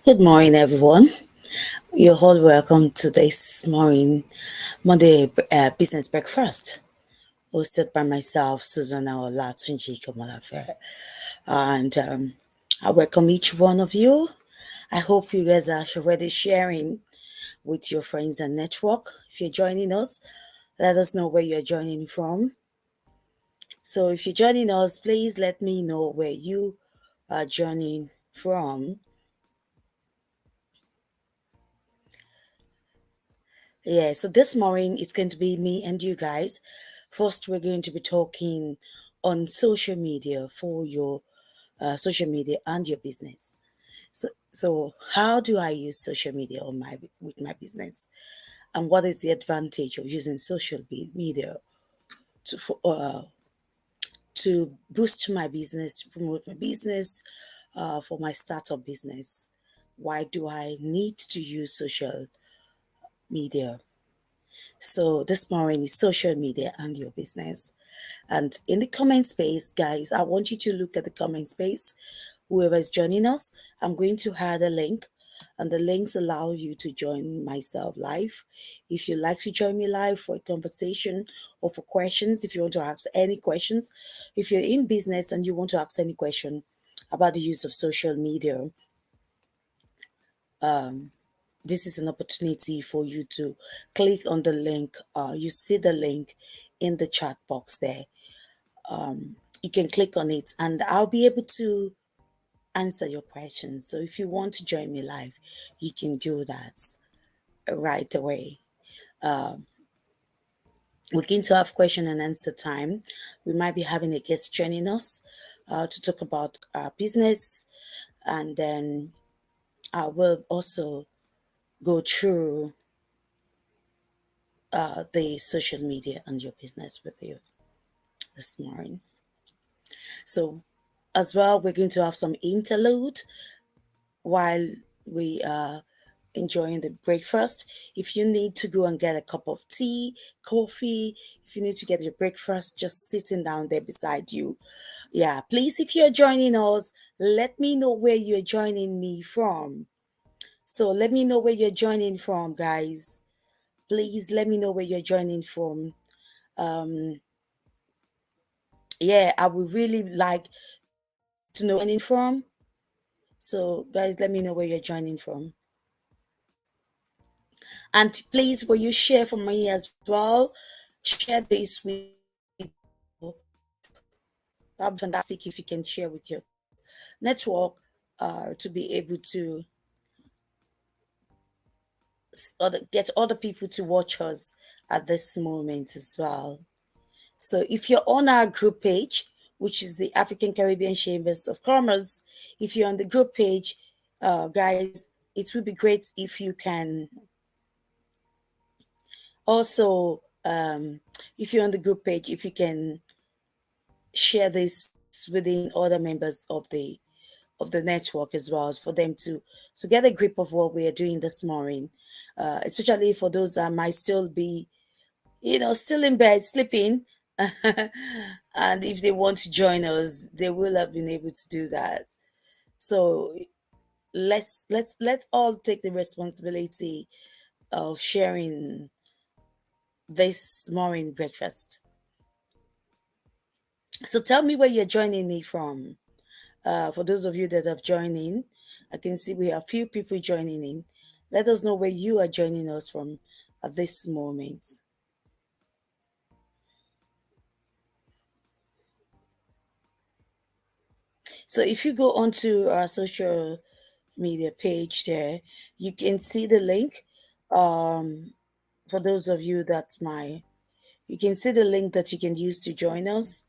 Good morning, everyone. You're all welcome to this morning Monday business breakfast, hosted by myself, Susuana Olatunji Komolafe, and I welcome each one of you. I hope you guys are already sharing with your friends and network. If you're joining us, let us know where you're joining from. So, if you're joining us, please let me know where you are joining from. Yeah, so this morning it's going to be me and you guys. First, we're going to be talking on social media for your social media and your business. So how do I use social media on with my business, and what is the advantage of using social media to to boost my business, to promote my business, for my startup business? Why do I need to use social media? So this morning is social media and your business. And in the comment space, guys, I want you to look at the comment space. Whoever is joining us, I'm going to add a link, and the links allow you to join myself live. If you like to join me live for a conversation or for questions, if you want to ask any questions, if you're in business and you want to ask any question about the use of social media, this is an opportunity for you to click on the link. You see the link in the chat box there. You can click on it and I'll be able to answer your questions. So if you want to join me live, you can do that right away. We're going to have question and answer time. We might be having a guest joining us to talk about our business, and then I will also go through the social media and your business with you this morning. So, as well, we're going to have some interlude while we are enjoying the breakfast. If you need to go and get a cup of tea, coffee, if you need to get your breakfast, just sitting down there beside you. Yeah, please, if you're joining us, let me know where you're joining me from. So let me know where you're joining from, guys. Please let me know where you're joining from. Yeah, I would really like to know where you're joining from. So, guys, let me know where you're joining from. And please, will you share for me as well? Share this with that would be fantastic if you can share with your network to be able to get other people to watch us at this moment as well. So if you're on our group page, which is the African Caribbean Chambers of Commerce, if you're on the group page, guys, it would be great if you can also, if you're on the group page, if you can share this within other members of the network as well, for them to get a grip of what we are doing this morning, especially for those that might still be, still in bed sleeping. And if they want to join us, they will have been able to do that. So let's all take the responsibility of sharing this morning breakfast. So tell me where you're joining me from. For those of you that have joined in, I can see we have a few people joining in. Let us know where you are joining us from at this moment. So if you go onto our social media page there, you can see the link. For those of you you can see the link that you can use to join us.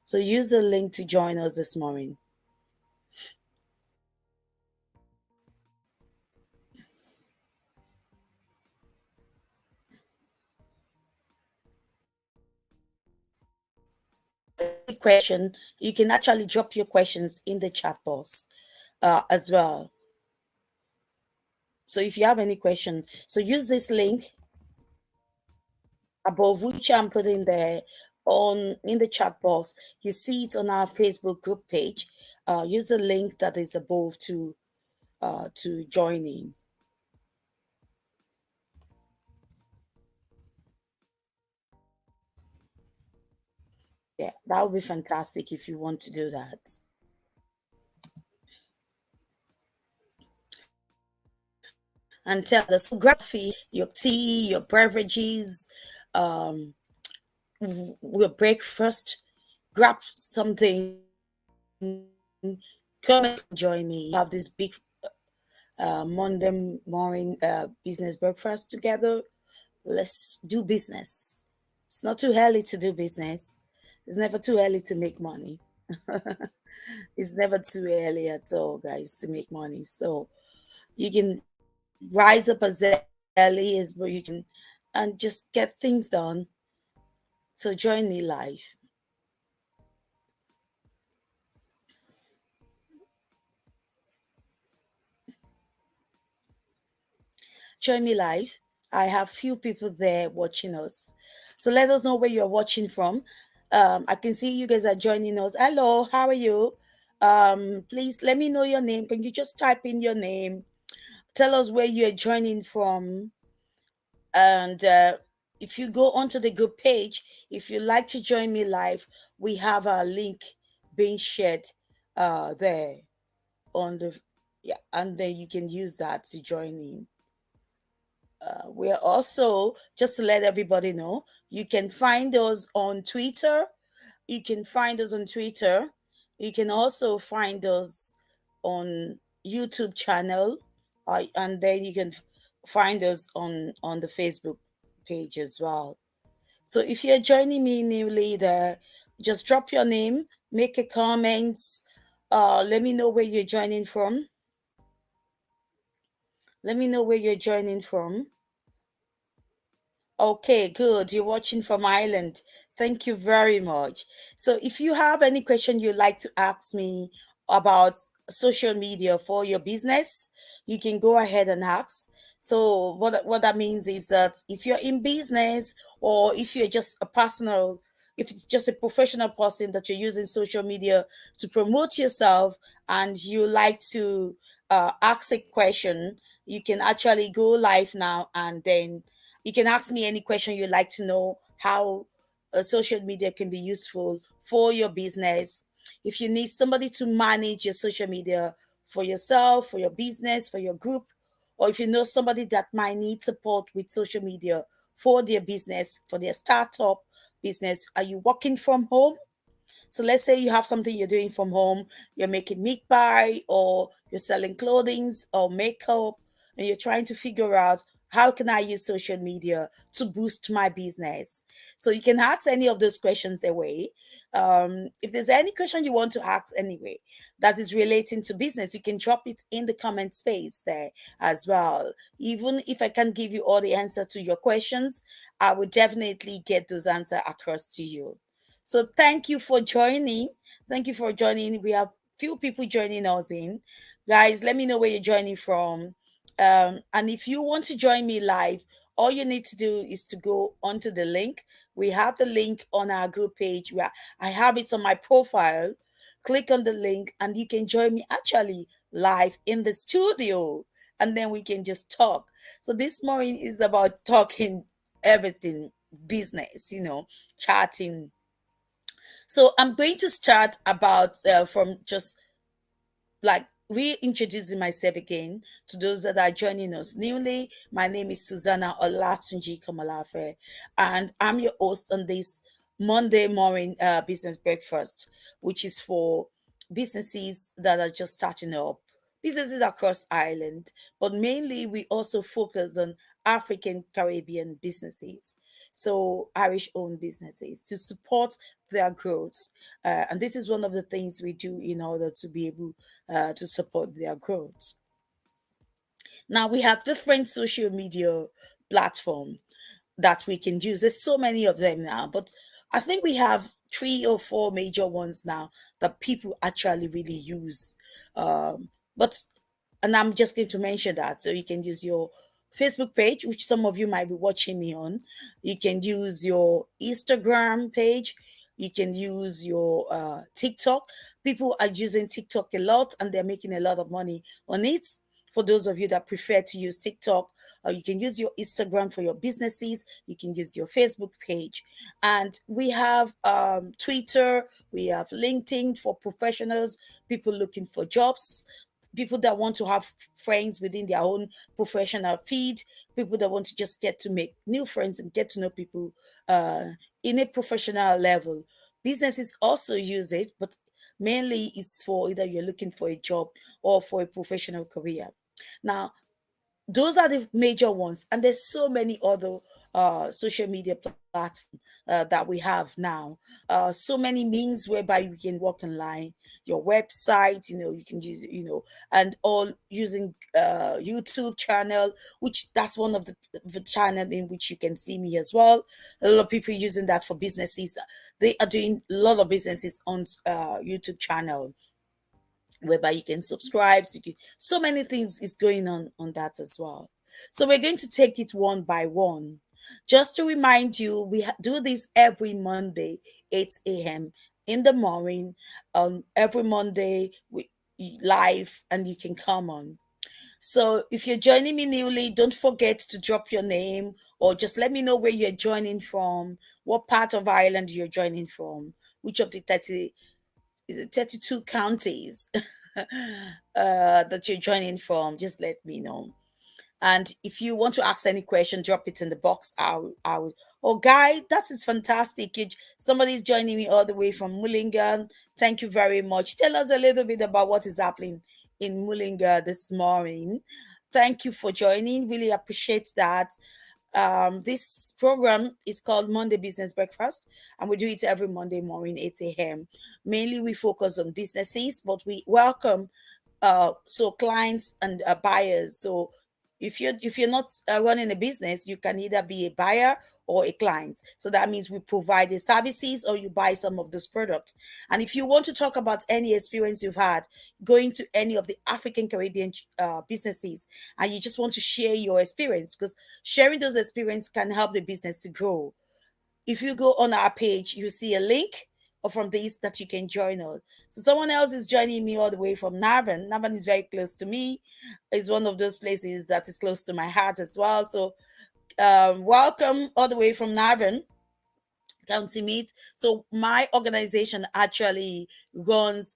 So use the link to join us this morning. Question, you can actually drop your questions in the chat box as well. So if you have any question, so use this link above, which I'm putting there on in the chat box. You see it on our Facebook group page. Use the link that is above to to join in. Yeah, that would be fantastic if you want to do that. And tell us, so grab your tea, your beverages, um, your breakfast, grab something, come and join me. Have this big Monday morning business breakfast together. Let's do business. It's not too early to do business. It's never too early to make money. It's never too early at all, guys, to make money. So you can rise up as early as you can and just get things done. So join me live. Join me live. I have few people there watching us. So let us know where you're watching from. I can see you guys are joining us. Hello, how are you? Please let me know your name. Can you just type in your name? Tell us where you're joining from. And if you go onto the group page, if you like to join me live, we have a link being shared there on the, yeah, and then you can use that to join in. We're also, just to let everybody know, you can find us on Twitter. You can find us on Twitter. You can also find us on YouTube channel, and then you can find us on the Facebook page as well. So if you're joining me newly there, just drop your name, make a comment, let me know where you're joining from. Let me know where you're joining from. Okay, good. You're watching from Ireland. Thank you very much. So, if you have any question you'd like to ask me about social media for your business, you can go ahead and ask. So, what that means is that if you're in business or if you're just a personal, if it's just a professional person that you're using social media to promote yourself and you like to ask a question, you can actually go live now and then you can ask me any question you'd like to know how social media can be useful for your business. If you need somebody to manage your social media for yourself, for your business, for your group, or if you know somebody that might need support with social media for their business, for their startup business, are you working from home? So let's say you have something you're doing from home, you're making meat pie or you're selling clothing or makeup, and you're trying to figure out how can I use social media to boost my business. So you can ask any of those questions away. If there's any question you want to ask anyway that is relating to business, you can drop it in the comment space there as well. Even if I can't give you all the answer to your questions, I will definitely get those answers across to you. So thank you for joining. Thank you for joining. We have few people joining us in. Guys, let me know where you're joining from. And if you want to join me live, all you need to do is to go onto the link. We have the link on our group page where I have it on my profile. Click on the link and you can join me actually live in the studio. And then we can just talk. So this morning is about talking everything business, chatting. So I'm going to start about from just like reintroducing myself again to those that are joining us newly. My name is Susuana Olatunji Komolafe, and I'm your host on this Monday morning business breakfast, which is for businesses that are just starting up, businesses across Ireland, but mainly we also focus on African Caribbean businesses. So Irish owned businesses to support their growth. And this is one of the things we do in order to be able to support their growth. Now we have different social media platforms that we can use. There's so many of them now, but I think we have three or four major ones now that people actually really use. But and I'm just going to mention that. So you can use your Facebook page, which some of you might be watching me on. You can use your Instagram page. You can use your TikTok. People are using TikTok a lot and they're making a lot of money on it. for those of you that prefer to use TikTok, you can use your Instagram for your businesses. You can use your Facebook page. And we have Twitter, we have LinkedIn for professionals, people looking for jobs, people that want to have friends within their own professional feed, people that want to just get to make new friends and get to know people uh, in a professional level. Businesses also use it, but mainly it's for either you're looking for a job or for a professional career. Now, those are the major ones, and there's so many other social media platforms that we have now. So many means whereby you can work online, your website, you can use, and all using YouTube channel, which that's one of the channel in which you can see me as well. A lot of people using that for businesses. They are doing a lot of businesses on YouTube channel, whereby you can subscribe. So many things is going on that as well. So we're going to take it one by one. Just to remind you, we do this every Monday, 8 a.m. in the morning. Every Monday we live, and you can come on. So if you're joining me newly, don't forget to drop your name, or just let me know where you're joining from, what part of Ireland you're joining from, which of the 32 counties that you're joining from. Just let me know. And if you want to ask any question, drop it in the box. I'll. Oh, Guy, that is fantastic. Somebody's joining me all the way from Mullingan. Thank you very much. Tell us a little bit about what is happening in Mullingan this morning. Thank you for joining. Really appreciate that. This program is called Monday Business Breakfast, and we do it every Monday morning, 8 a.m. Mainly, we focus on businesses, but we welcome so clients and buyers. So if you're not running a business, you can either be a buyer or a client. So that means we provide the services, or you buy some of those products. And if you want to talk about any experience you've had going to any of the African Caribbean businesses, and you just want to share your experience, because sharing those experiences can help the business to grow. If you go on our page, you see a link from this that you can join us. So someone else is joining me all the way from Navan. Navan is very close to me. It's one of those places that is close to my heart as well. So welcome all the way from Navan County Meet. So my organization actually runs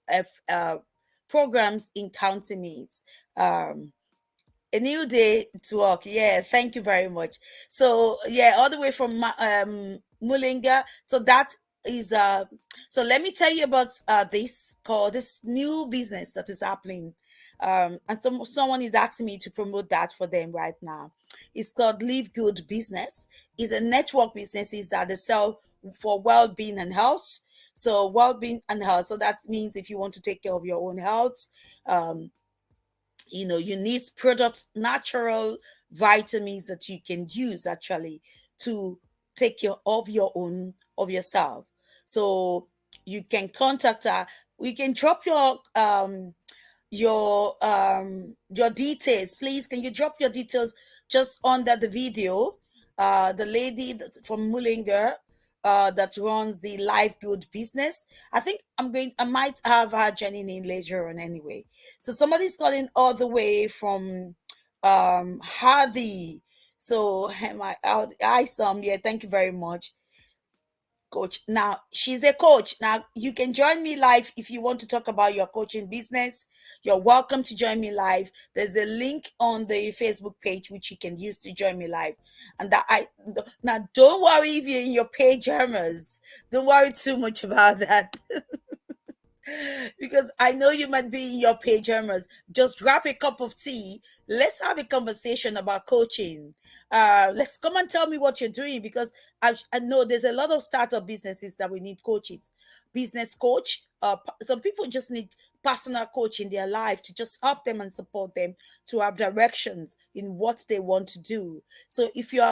programs in county meets. A new day to work. Yeah, thank you very much. So yeah, all the way from Mulinga. So that is so let me tell you about this new business that is happening. And someone is asking me to promote that for them right now. It's called Live Good Business. It's a network businesses that they sell for well-being and health. So well-being and health. So that means if you want to take care of your own health, um, you need products, natural vitamins that you can use actually to take care of your own of yourself. So you can contact her. We can drop your details. Please, can you drop your details just under the video? The lady from Mullinger that runs the Life Good business. I might have her joining in later on anyway. So somebody's calling all the way from Hardy. So I some, yeah, thank you very much, coach. Now she's a coach. Now you can join me live if you want to talk about your coaching business. You're welcome to join me live. There's a link on the Facebook page which you can use to join me live. And that I now don't worry if you're in your pajamas. Don't worry too much about that. Because I know you might be in your pajamas. Just grab a cup of tea. Let's have a conversation about coaching. Let's come and tell me what you're doing, because I know there's a lot of startup businesses that we need coaches, business coach. Some people just need personal coach in their life to just help them and support them to have directions in what they want to do. So if you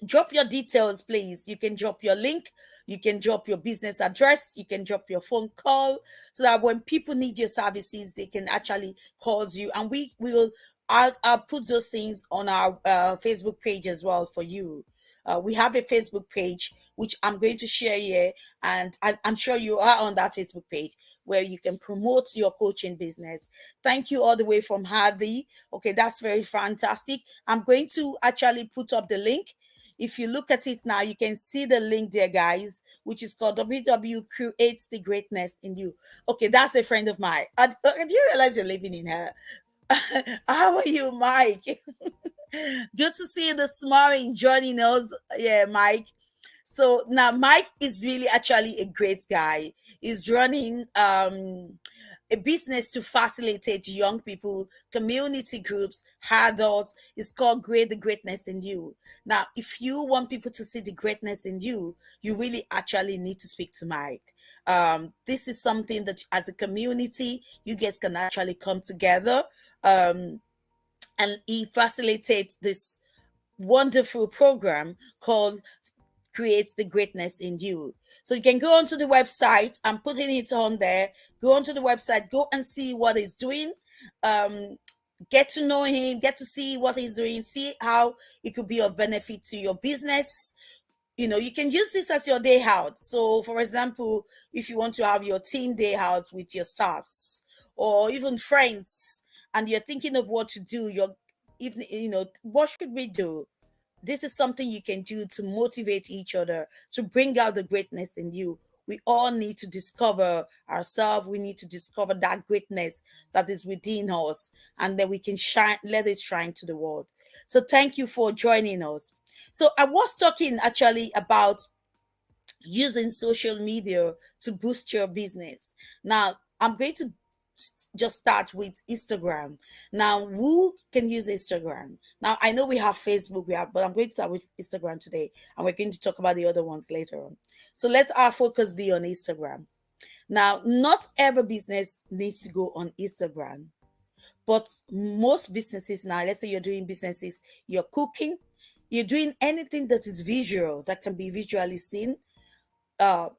drop your details, please, you can drop your link, you can drop your business address, you can drop your phone call, so that when people need your services, they can actually call you, and we will. I'll put those things on our Facebook page as well for you. We have a Facebook page which I'm going to share here. And I'm sure you are on that Facebook page where you can promote your coaching business. Thank you all the way from Hardy. Okay, that's very fantastic. I'm going to actually put up the link. If you look at it now, you can see the link there, guys, which is called WW Creates the Greatness in You. Okay, that's a friend of mine. Do you realize you're living in her? How are you, Mike? Good to see you this morning joining us. Yeah, Mike. So now Mike is really actually a great guy. He's running a business to facilitate young people, community groups, adults. It's called Great the Greatness in You. Now, if you want people to see the greatness in you, you really actually need to speak to Mike. This is something that as a community, you guys can actually come together. Um, and he facilitates this wonderful program called Creates the Greatness in You. So you can go onto the website. I'm putting it on there. Go onto the website, go and see what he's doing. Um, get to know him, get to see what he's doing, see how it could be of benefit to your business. You can use this as your day out. So for example, if you want to have your team day out with your staffs or even friends, and you're thinking of what to do, your evening, what should we do? This is something you can do to motivate each other, to bring out the greatness in you. We all need to discover ourselves. We need to discover that greatness that is within us, and then we can shine, let it shine to the world. So thank you for joining us. So I was talking actually about using social media to boost your business. Now, I'm going to just start with Instagram. Now, who can use Instagram? Now, I know we have Facebook, but I'm going to start with Instagram today, and we're going to talk about the other ones later on. So let our focus be on Instagram. Now, not every business needs to go on Instagram, but most businesses now, let's say you're doing businesses, you're cooking, you're doing anything that is visual, that can be visually seen. uh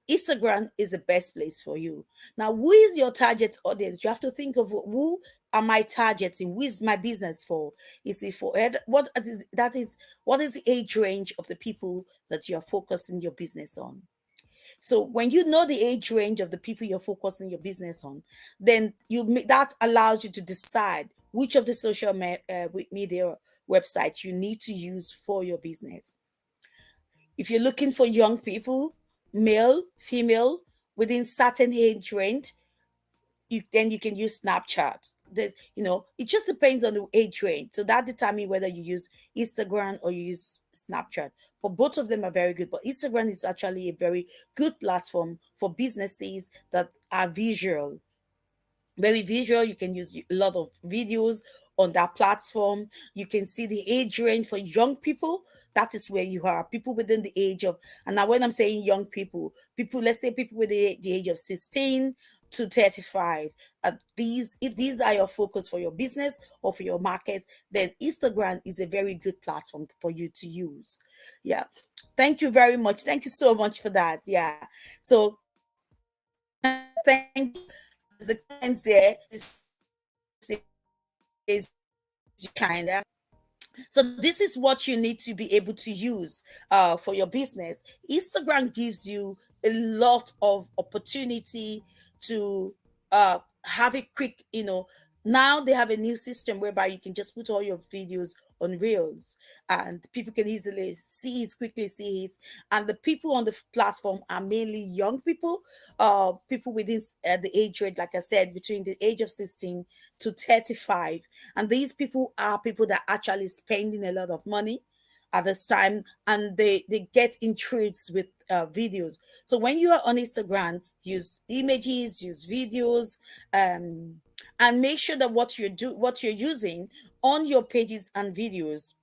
Instagram is the best place for you. Now, who is your target audience? You have to think of who am I targeting? Who is my business for? Is it for what is the age range of the people that you're focusing your business on? So when you know the age range of the people you're focusing your business on, then that allows you to decide which of the media websites you need to use for your business. If you're looking for young people, male, female, within certain age range, you can use Snapchat. It just depends on the age range. So that determines whether you use Instagram or you use Snapchat. But both of them are very good. But Instagram is actually a very good platform for businesses that are visual, very visual. You can use a lot of videos on that platform. You can see the age range for young people. That is where you are, people within the age of, and now when I'm saying young people, let's say people with the age of 16 to 35. If these are your focus for your business or for your market, then Instagram is a very good platform for you to use. Yeah, thank you very much, thank you so much for that. Yeah, so thank you. There's a comment there. Is kind. So this is what you need to be able to use for your business. Instagram gives you a lot of opportunity to have a quick, now they have a new system whereby you can just put all your videos on reels and people can easily see it, quickly see it. And the people on the platform are mainly young people, people within the age range, like I said, between the age of 16 to 35. And these people are people that are actually spending a lot of money at this time, and they get intrigued with videos. So when you are on Instagram, use images, use videos, and make sure that what you're using on your pages and videos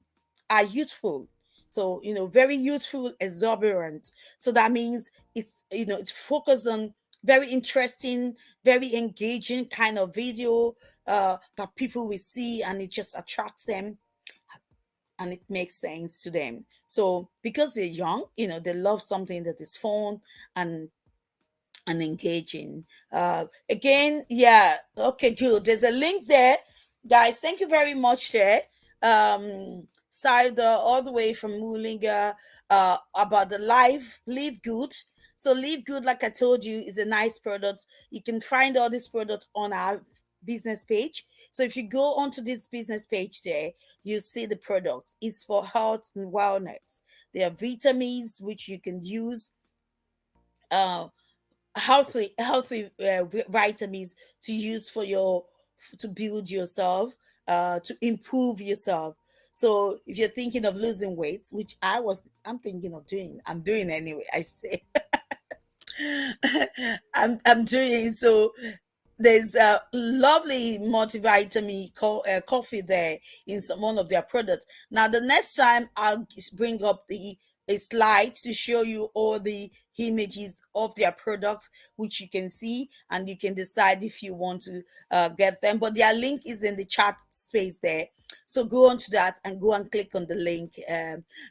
are youthful. So, very youthful, exuberant. So that means it's focused on very interesting, very engaging kind of video that people will see, and it just attracts them and it makes sense to them. So because they're young, they love something that is fun and engaging. Again, yeah, okay, good. There's a link there, guys. Thank you very much there. Saida, all the way from Mulinga. about the live good. So live good, like I told you, is a nice product. You can find all these products on our business page. So if you go onto this business page there, you see the products. It's for health and wellness. There are vitamins which you can use, uh healthy vitamins to use for your to build yourself, to improve yourself. So if you're thinking of losing weight, which I'm thinking of doing, I'm doing anyway, I say. I'm doing so. There's a lovely multivitamin coffee there in one of their products. Now, the next time I'll bring up the a slide to show you all the images of their products, which you can see, and you can decide if you want to get them. But their link is in the chat space there. So go on to that and go and click on the link.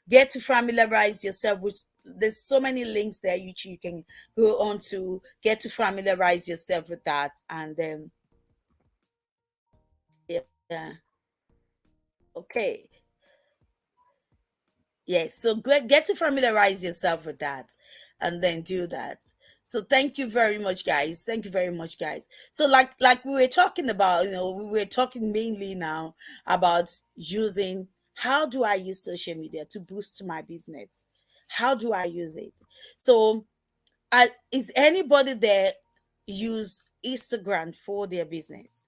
Get to familiarize yourself with. There's so many links there which you can go on to get to familiarize yourself with that, and yeah, okay. Yes, so get to familiarize yourself with that and then do that. So thank you very much, guys. Thank you very much, guys. So like we were talking about, we were talking mainly now about using how do I use social media to boost my business? How do I use it? So is anybody there use Instagram for their business?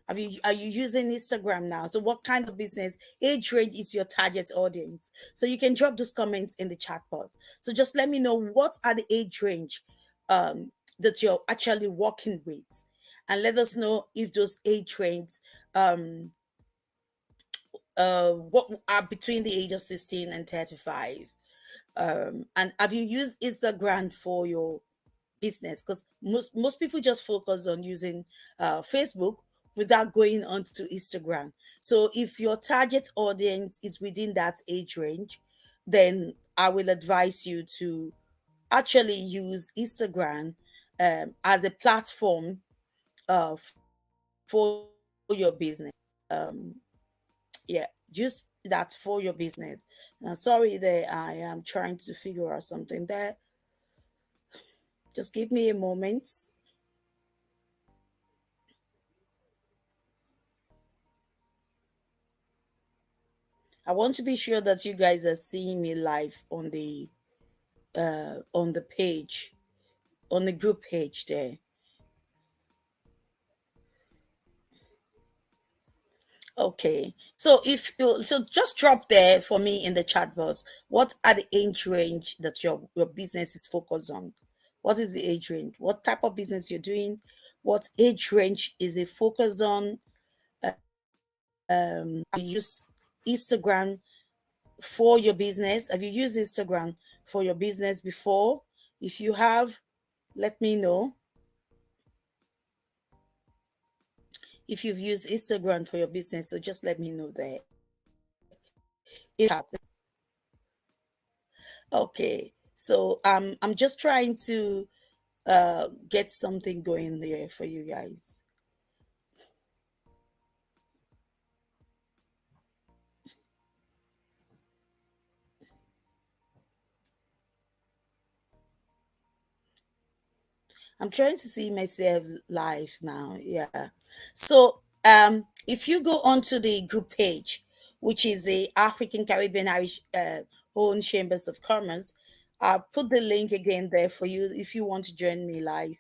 Are you using Instagram now? So what kind of business age range is your target audience? So you can drop those comments in the chat box. So just let me know what are the age range that you're actually working with, and let us know if those age ranges um what are between the age of 16 and 35. And have you used Instagram for your business? Because most people just focus on using Facebook without going onto Instagram. So if your target audience is within that age range, then I will advise you to actually use Instagram as a platform for your business. Yeah, use that for your business. Now, sorry that I am trying to figure out something there. Just give me a moment. I want to be sure that you guys are seeing me live on the page, on the group page there. Okay. So if you so just drop there for me in the chat box. What are the age range that your business is focused on? What is the age range? What type of business you're doing? What age range is it focused on? You use Instagram for your business? Have you used Instagram for your business before? If you have, let me know. If you've used Instagram for your business, so just let me know there. Okay, so I'm just trying to get something going there for you guys. I'm trying to see myself live now. Yeah. So if you go onto the group page, which is the African Caribbean Irish Own Chambers of Commerce, I'll put the link again there for you if you want to join me live,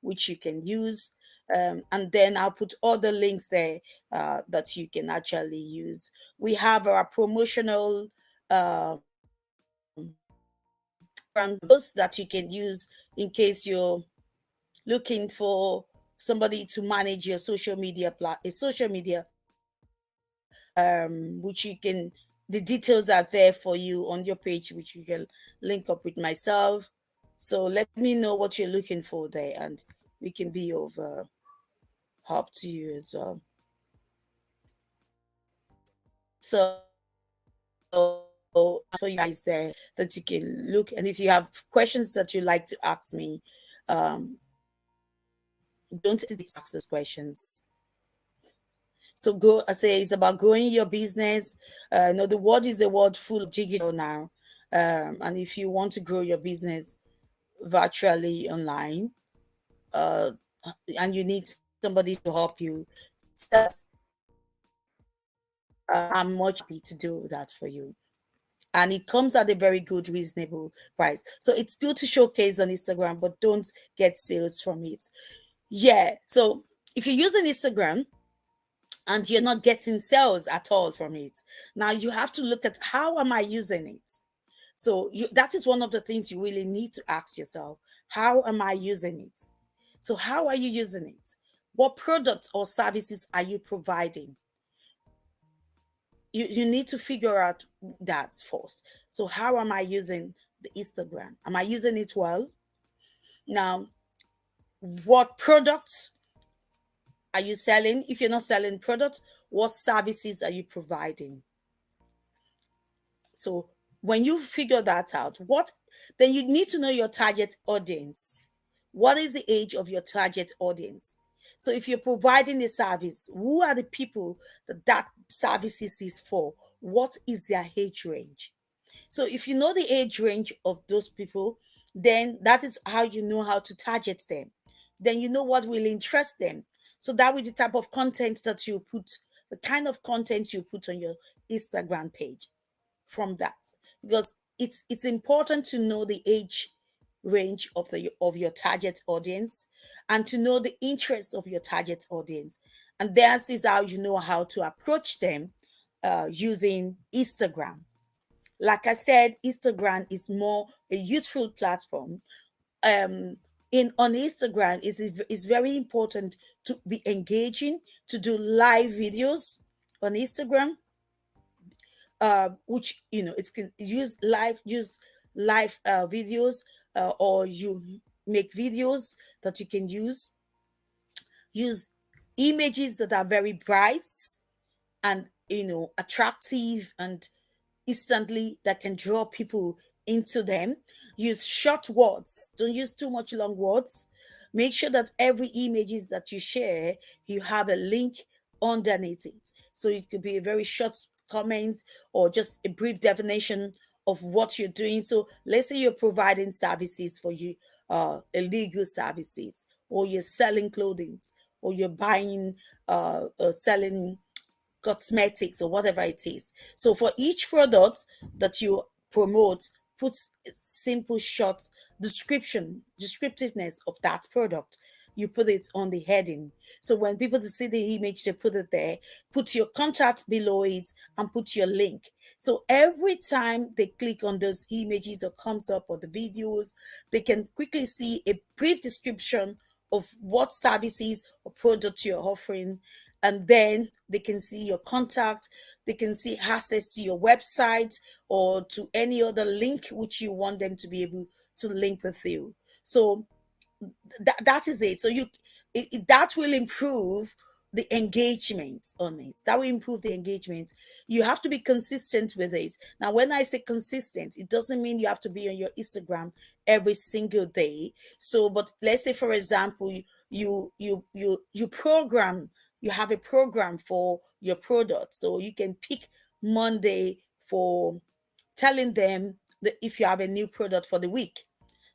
which you can use. And then I'll put all the links there that you can actually use. We have our promotional um, those that you can use in case you're looking for somebody to manage your social media, which you can, the details are there for you on your page, which you can link up with myself. So let me know what you're looking for there, and we can be of help to you as well. So for you guys there that you can look, and if you have questions that you like to ask me, don't hesitate to ask those questions. So go, I say it's about growing your business. The world is a world full of digital now, And if you want to grow your business virtually online, uh, and you need somebody to help you sell it, I'm much happy to do that for you. And it comes at a very good, reasonable price. So it's good to showcase on Instagram, but don't get sales from it. Yeah. So if you're using Instagram and you're not getting sales at all from it, now you have to look at how am I using it? So that is one of the things you really need to ask yourself. How am I using it? So how are you using it? What products or services are you providing? You need to figure out that first. So how am I using the Instagram? Am I using it well? Now, what products are you selling? If you're not selling products, what services are you providing? So when you figure that out, what then you need to know your target audience. What is the age of your target audience? So if you're providing a service, who are the people that services is for? What is their age range? So if you know the age range of those people, then that is how you know how to target them. Then you know what will interest them. So that will be the type of content that you put, the kind of content you put on your Instagram page from that. Because it's important to know the age range of your target audience and to know the interest of your target audience. And that is how you know how to approach them using Instagram. Like I said, Instagram is more a useful platform. Um, in on Instagram, it's very important to be engaging, to do live videos on Instagram, which it's can use live videos, or you make videos that you can use images that are very bright and attractive and instantly that can draw people into them. Use short words, don't use too much long words. Make sure that every images that you share, you have a link underneath it, so it could be a very short comment or just a brief definition of what you're doing. So let's say you're providing services for you, illegal services, or you're selling clothing, or you're buying selling cosmetics or whatever it is. So for each product that you promote, put a simple short descriptiveness of that product. You put it on the heading. So when people see the image, they put it there, put your contact below it and put your link. So every time they click on those images or comes up or the videos, they can quickly see a brief description of what services or products you're offering, and then they can see your contact, they can see access to your website or to any other link which you want them to be able to link with you. So that is it. So that will improve the engagement on it. That will improve the engagement. You have to be consistent with it. Now when I say consistent, it doesn't mean you have to be on your Instagram every single day. So but let's say for example, you program, you have a program for your product, so you can pick Monday for telling them that if you have a new product for the week.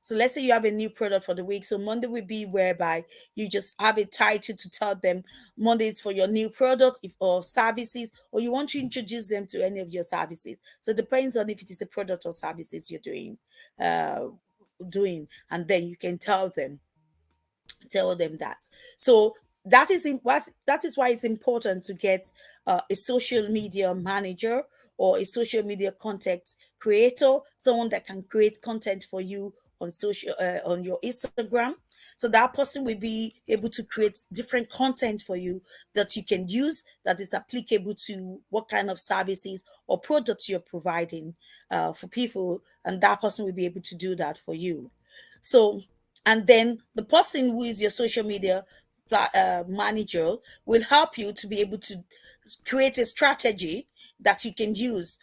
So let's say you have a new product for the week. So Monday will be whereby you just have a title to tell them Monday is for your new product if, or services, or you want to introduce them to any of your services. So it depends on if it is a product or services you're uh, and then you can tell them that. So that is why it's important to get a social media manager or a social media content creator, someone that can create content for you on your Instagram. So that person will be able to create different content for you that you can use that is applicable to what kind of services or products you're providing for people, and that person will be able to do that for you. So, and then the person who is your social media manager will help you to be able to create a strategy that you can use,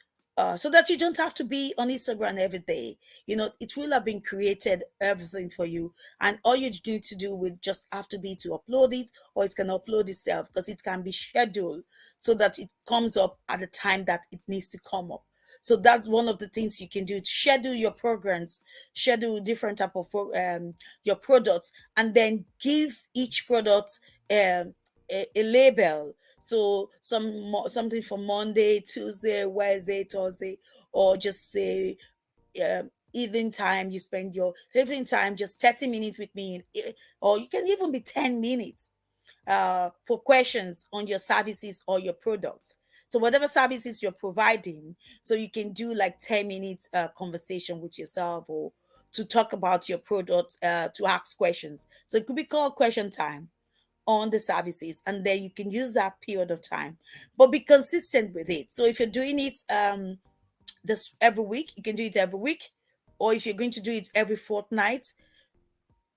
so that you don't have to be on Instagram every day. It will have been created everything for you, and all you need to do will just have to be to upload it, or it can upload itself because it can be scheduled so that it comes up at the time that it needs to come up. So that's one of the things you can do. Schedule your programs, schedule different type of your products, and then give each product a label. So something for Monday, Tuesday, Wednesday, Thursday, or just say evening time. You spend your evening time just 30 minutes with me, or you can even be 10 minutes for questions on your services or your products. So whatever services you're providing, so you can do like 10 minutes conversation with yourself, or to talk about your product, to ask questions. So it could be called question time on the services, and then you can use that period of time, but be consistent with it. So if you're doing it this every week, you can do it every week, or if you're going to do it every fortnight,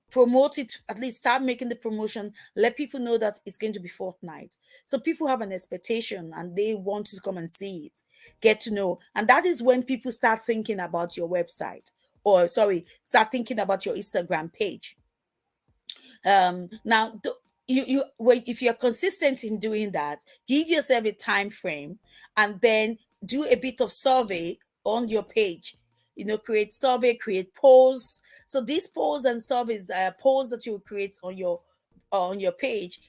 promote it. At least start making the promotion, let people know that it's going to be fortnight, so people have an expectation and they want to come and see it, get to know. And that is when people start thinking about your website, or sorry, start thinking about your Instagram page. Now if you're consistent in doing that, give yourself a time frame, and then do a bit of survey on your page. Create survey, create polls. So these polls and surveys, polls that you create on your page,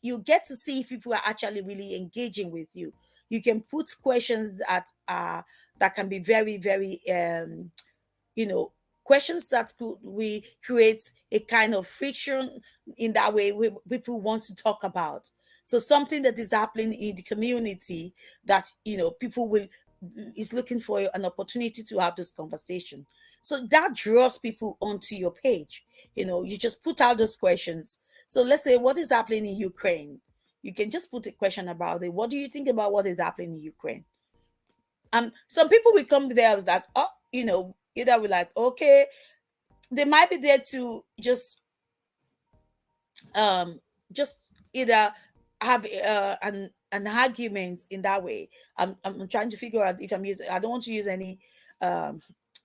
you get to see if people are actually really engaging with you. You can put questions that can be very, very you know questions that could we create a kind of friction. In that way, people want to talk about, so something that is happening in the community, that people will is looking for an opportunity to have this conversation. So that draws people onto your page. You just put out those questions. So let's say, what is happening in Ukraine? You can just put a question about it. What do you think about what is happening in Ukraine? Some people will come there. I was like, oh, either we're like, okay, they might be there to um just either have an argument in that way. I'm trying to figure out if I'm using. I don't want to use any um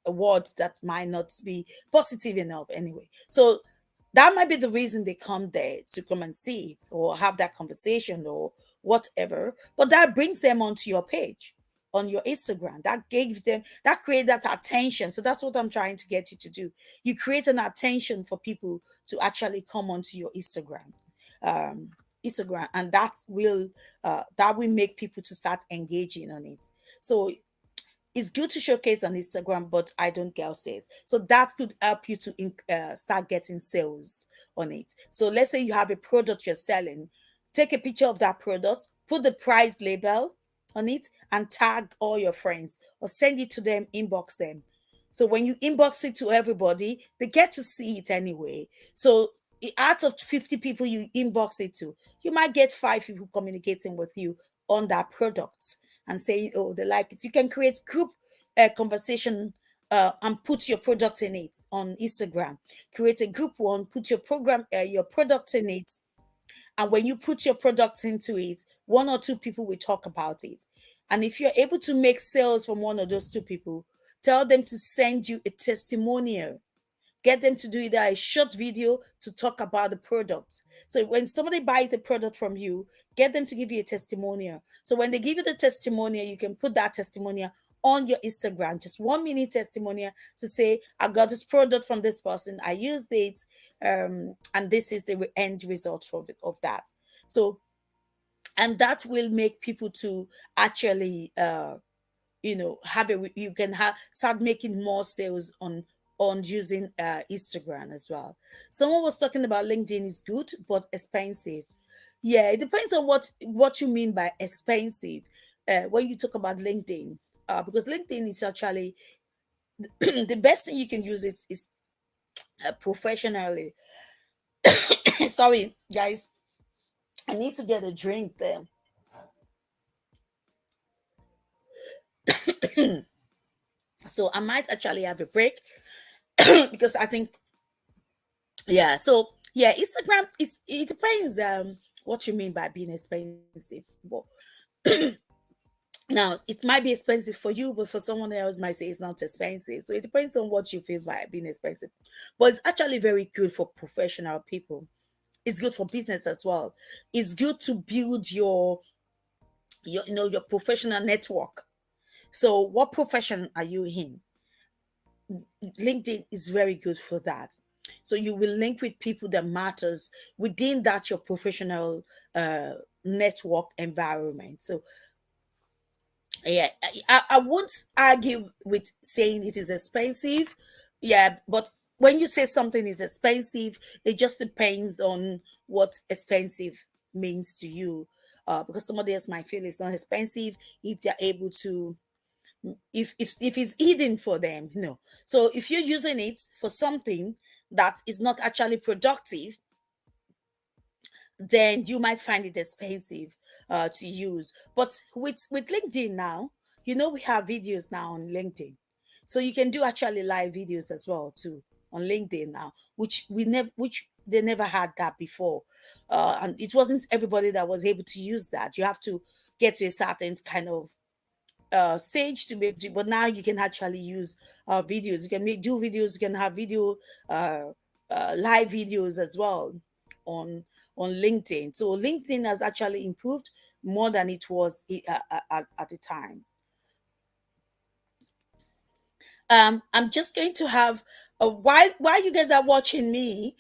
words that might not be positive enough anyway. So that might be the reason they come there, to come and see it or have that conversation or whatever. But that brings them onto your page, on your Instagram. That create that attention. So that's what I'm trying to get you to do. You create an attention for people to actually come onto your um Instagram, and that will make people to start engaging on it. So it's good to showcase on Instagram, but I don't get sales. So that could help you to start getting sales on it. So let's say you have a product you're selling, take a picture of that product, put the price label on it, and tag all your friends, or send it to them, inbox them. So when you inbox it to everybody, they get to see it anyway. So out of 50 people you inbox it to, you might get 5 people communicating with you on that product and say, oh, they like it. You can create group conversation, and put your product in it on Instagram. Create a group one, put your product in it, and when you put your products into it, 1 or 2 people will talk about it. And if you're able to make sales from one of those 2 people, tell them to send you a testimonial. Get them to do either a short video to talk about the product. So when somebody buys the product from you, get them to give you a testimonial. So when they give you the testimonial, you can put that testimonial on your Instagram, just 1 minute testimonial, to say, I got this product from this person, I used it, and this is the end result of that. So, and that will make people to actually you can have start making more sales on using Instagram as well. Someone was talking about LinkedIn is good but expensive. Yeah, it depends on what you mean by expensive when you talk about LinkedIn, because LinkedIn is actually the best thing you can use it is professionally. Sorry guys, I need to get a drink there. So I might actually have a break because I think, yeah. So yeah, Instagram, it depends what you mean by being expensive. But now it might be expensive for you, but for someone else might say it's not expensive. So it depends on what you feel by being expensive. But it's actually very good for professional people. It's good for business as well. It's good to build your professional network. So, what profession are you in? LinkedIn is very good for that. So you will link with people that matters within that your professional uh, network environment. So yeah, I won't argue with saying it is expensive. Yeah, but when you say something is expensive, it just depends on what expensive means to you. Because somebody else might feel it's not expensive if they're able to, if it's hidden for them. No. So if you're using it for something that is not actually productive, then you might find it expensive to use. But with LinkedIn now, we have videos now on LinkedIn, so you can do actually live videos as well too on LinkedIn now, which they never had that before, and it wasn't everybody that was able to use that. You have to get to a certain kind of stage to be able to, but now you can actually use videos. You can do videos. You can have video uh, live videos as well on LinkedIn. So LinkedIn has actually improved more than it was at the time. I'm just going to have while you guys are watching me,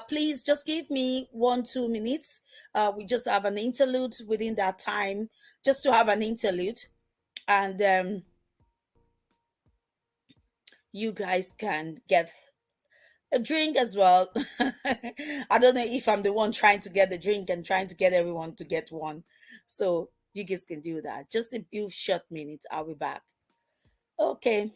please just give me 1 2 minutes. We just have an interlude within that time, just to have an interlude, and you guys can get a drink as well. I don't know if I'm the one trying to get the drink and trying to get everyone to get one. So you guys can do that. Just a few short minutes. I'll be back. Okay.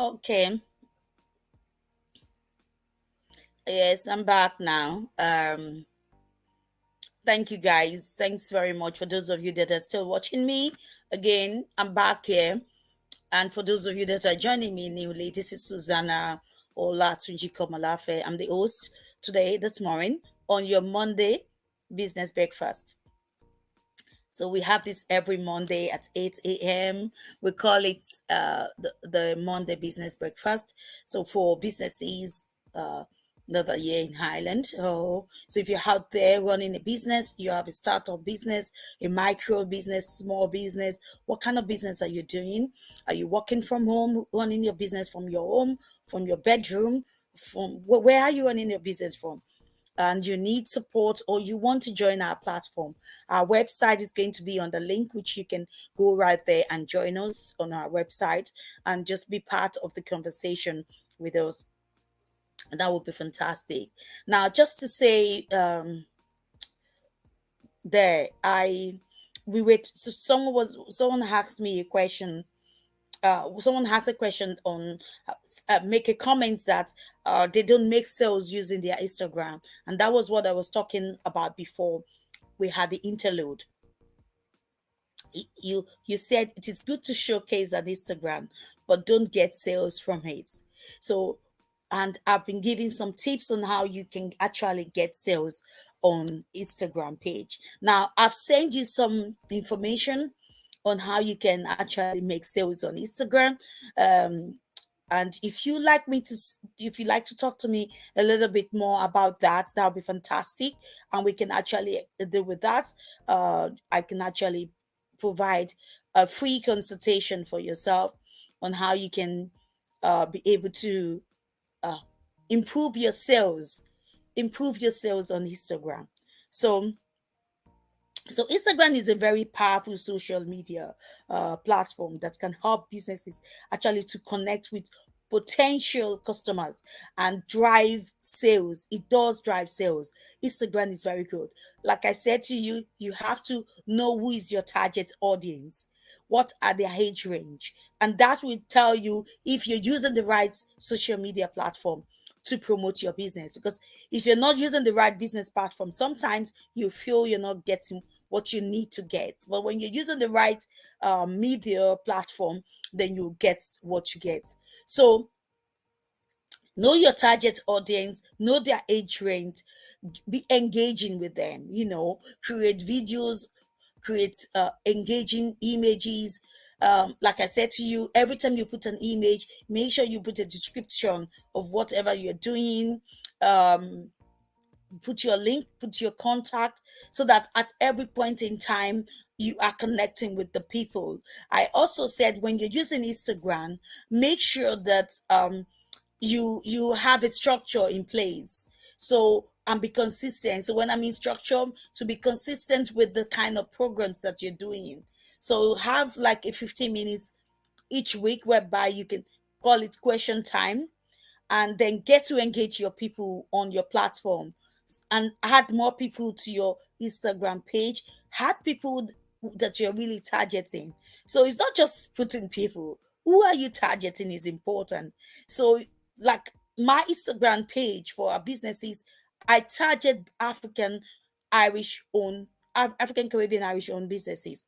Okay. Yes, I'm back now. Thank you guys. Thanks very much for those of you that are still watching me. Again, I'm back here. And for those of you that are joining me newly, this is Susuana Olatunji Komolafe. I'm the host today, this morning, on your Monday business breakfast. So we have this every Monday at 8 a.m. We call it the Monday Business Breakfast. So for businesses, another year in Highland. Oh, so if you're out there running a business, you have a startup business, a micro business, small business, what kind of business are you doing? Are you working from home, running your business from your home, from your bedroom? From where are you running your business from? And you need support or you want to join our platform, our website is going to be on the link, which you can go right there and join us on our website and just be part of the conversation with us. That would be fantastic. Now, just to say, there, I we wait. So someone asked me a question. Someone has a question on make a comment that they don't make sales using their Instagram, and that was what I was talking about before we had the interlude. You said it is good to showcase on Instagram, but don't get sales from it. So, and I've been giving some tips on how you can actually get sales on Instagram page. Now, I've sent you some information on how you can actually make sales on Instagram. Um, and if you like me to, if you like to talk to me a little bit more about that, that would be fantastic. And we can actually deal with that. I can actually provide a free consultation for yourself on how you can be able to uh, improve your sales, improve your sales on Instagram. So so Instagram is a very powerful social media platform that can help businesses actually to connect with potential customers and drive sales. It does drive sales. Instagram is very good. Like I said to you, you have to know who is your target audience. What are their age range? And that will tell you if you're using the right social media platform to promote your business. Because if you're not using the right business platform, sometimes you feel you're not getting what you need to get. But when you're using the right media platform, then you get what you get. So know your target audience, know their age range, be engaging with them, create videos, create engaging images. Like I said to you, every time you put an image, make sure you put a description of whatever you're doing. Um, Put your link, put your contact, so that at every point in time you are connecting with the people. I also said when you're using Instagram, make sure that you have a structure in place. So and be consistent. So when I mean structure, to be consistent with the kind of programs that you're doing. So have like a 15 minutes each week whereby you can call it question time, and then get to engage your people on your platform and add more people to your Instagram page. Add people that you're really targeting. So it's not just putting people. Who are you targeting is important. So, like my Instagram page for our businesses, I target African Irish owned African Caribbean Irish owned businesses.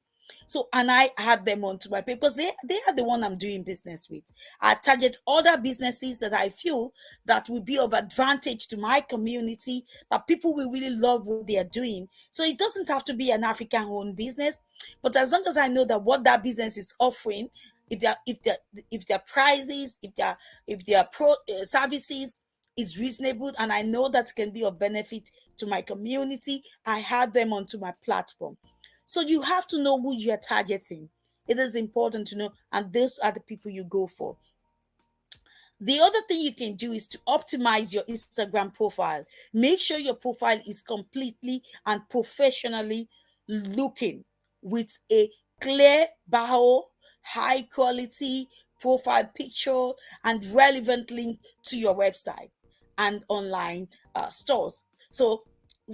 So and I add them onto my page because they are the one I'm doing business with. I target other businesses that I feel that will be of advantage to my community, that people will really love what they are doing. So it doesn't have to be an African owned business, but as long as I know that what that business is offering, if their prices, if their services is reasonable, and I know that can be of benefit to my community, I add them onto my platform. So you have to know who you are targeting. It is important to know, and those are the people you go for. The other thing you can do is to optimize your Instagram profile. Make sure your profile is completely and professionally looking with a clear bio, high quality profile picture, and relevant link to your website and online stores. So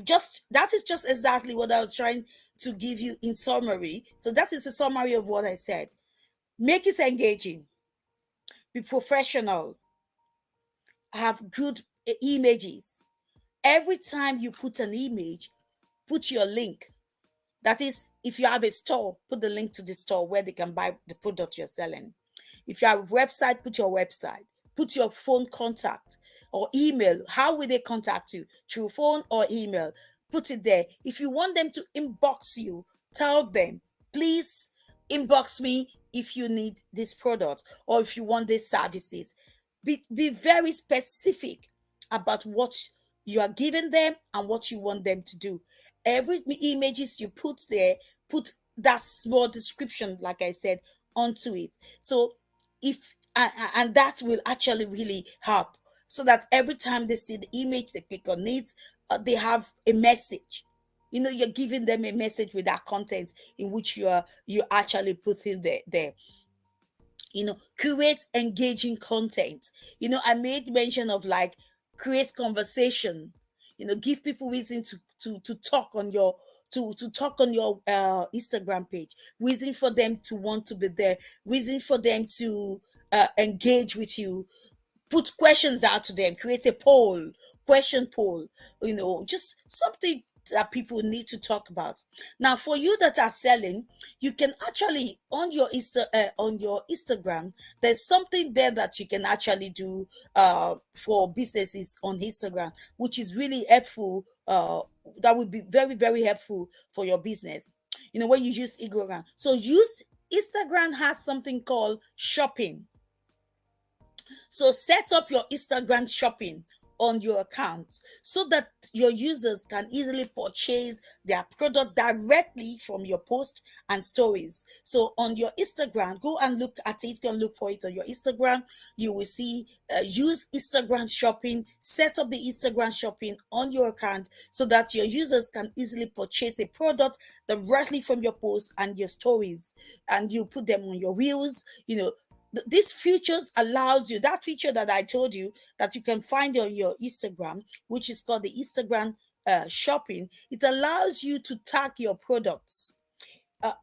just that is just exactly what I was trying to give you in summary. So that is a summary of what I said. Make it engaging, Be professional. Have good images. Every time you put an image, put your link. That is, if you have a store, put the link to the store where they can buy the product you're selling. If you have a website, put your website. Put your phone contact or email. How will they contact you? Through phone or email? Put it there. If you want them to inbox you, tell them, please inbox me if you need this product or if you want these services. Be very specific about what you are giving them and what you want them to do. Every images you put there, put that small description, like I said, onto it. So if and that will actually really help, so that every time they see the image, they click on it, they have a message. You're giving them a message with that content in which you actually putting there. Create engaging content. I made mention of, like, create conversation. Give people reason to talk on your to talk on your Instagram page, reason for them to want to be there, reason for them to engage with you. Put questions out to them, create a question poll, just something that people need to talk about. Now, for you that are selling, you can actually, on your Instagram, there's something there that you can actually do for businesses on Instagram, which is really helpful. That would be very, very helpful for your business. When you use Instagram, so use Instagram has something called shopping. So set up your Instagram shopping on your account so that your users can easily purchase their product directly from your post and stories. So on your Instagram, go and look at it, go and look for it on your Instagram. You will see, use Instagram shopping, set up the Instagram shopping on your account so that your users can easily purchase a product directly from your post and your stories, and you put them on your reels. These features allows you, that feature that I told you that you can find on your Instagram, which is called the Instagram shopping. It allows you to tag your products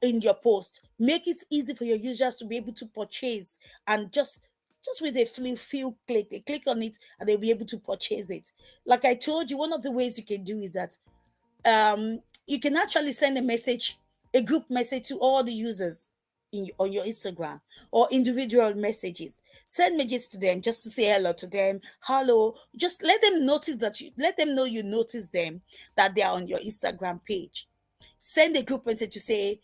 in your post, make it easy for your users to be able to purchase, and just with a few click, they click on it and they'll be able to purchase it. Like I told you, one of the ways you can do is that you can actually send a group message to all the users on your Instagram, or individual messages. Send messages to them just to say hello to them. Hello, just let them know you notice them, that they are on your Instagram page. Send a group message to say,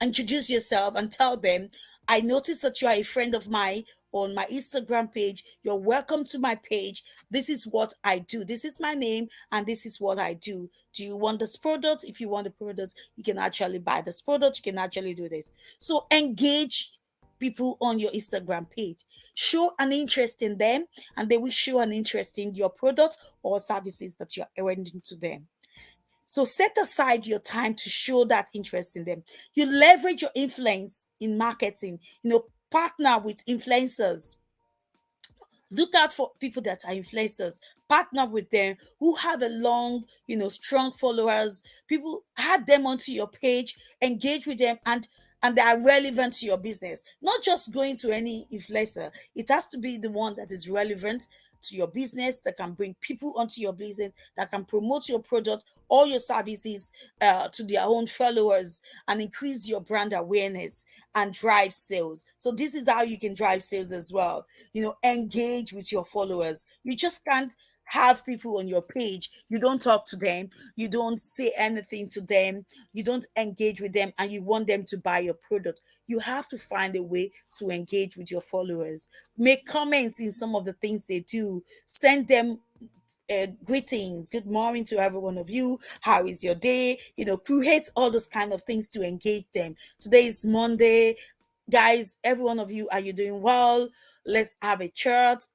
introduce yourself and tell them, I noticed that you are a friend of mine on my Instagram page. You're welcome to my page. This is what I do. This is my name, and this is what I do. Do you want this product? If you want the product, you can actually buy this product. You can actually do this. So engage people on your Instagram page. Show an interest in them, and they will show an interest in your product or services that you're rendering to them. So set aside your time to show that interest in them. You leverage your influence in marketing, partner with influencers. Look out for people that are influencers. Partner with them who have a long, strong followers. People, add them onto your page, engage with them, and they are relevant to your business. Not just going to any influencer. It has to be the one that is relevant to your business, that can bring people onto your business, that can promote your product or your services to their own followers, and increase your brand awareness and drive sales. So this is how you can drive sales as well. Engage with your followers. You just can't have people on your page, you don't talk to them, you don't say anything to them, you don't engage with them, and you want them to buy your product. You have to find a way to engage with your followers. Make comments in some of the things they do. Send them greetings, good morning to every one of you. How is your day? Create all those kind of things to engage them. Today is Monday, guys. Every one of you, are you doing well? Let's have a chat.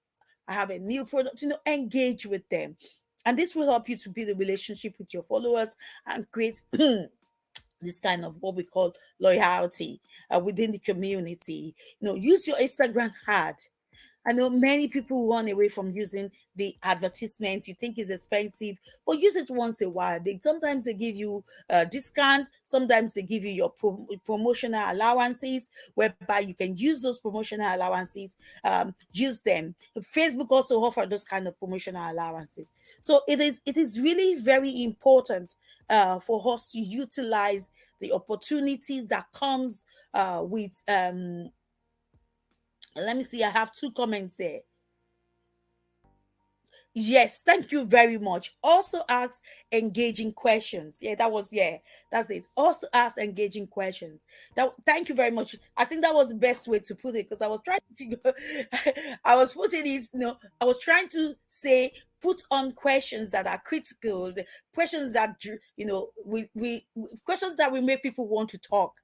I have a new product. Engage with them, and this will help you to build a relationship with your followers and create this kind of what we call loyalty within the community. Use your Instagram ad. I know many people run away from using the advertisements. You think it's expensive, but use it once a while. Sometimes they give you a discount, sometimes they give you your promotional allowances, whereby you can use those promotional allowances, use them. Facebook also offer those kind of promotional allowances. So it is really very important for us to utilize the opportunities that comes with let me see, I have two comments there. Yes, thank you very much. Also ask engaging questions. Yeah, that's it. Also ask engaging questions. Thank you very much. I think that was the best way to put it, because I was trying to figure I was putting it, I was trying to say put on questions that are critical, the questions that questions that will make people want to talk.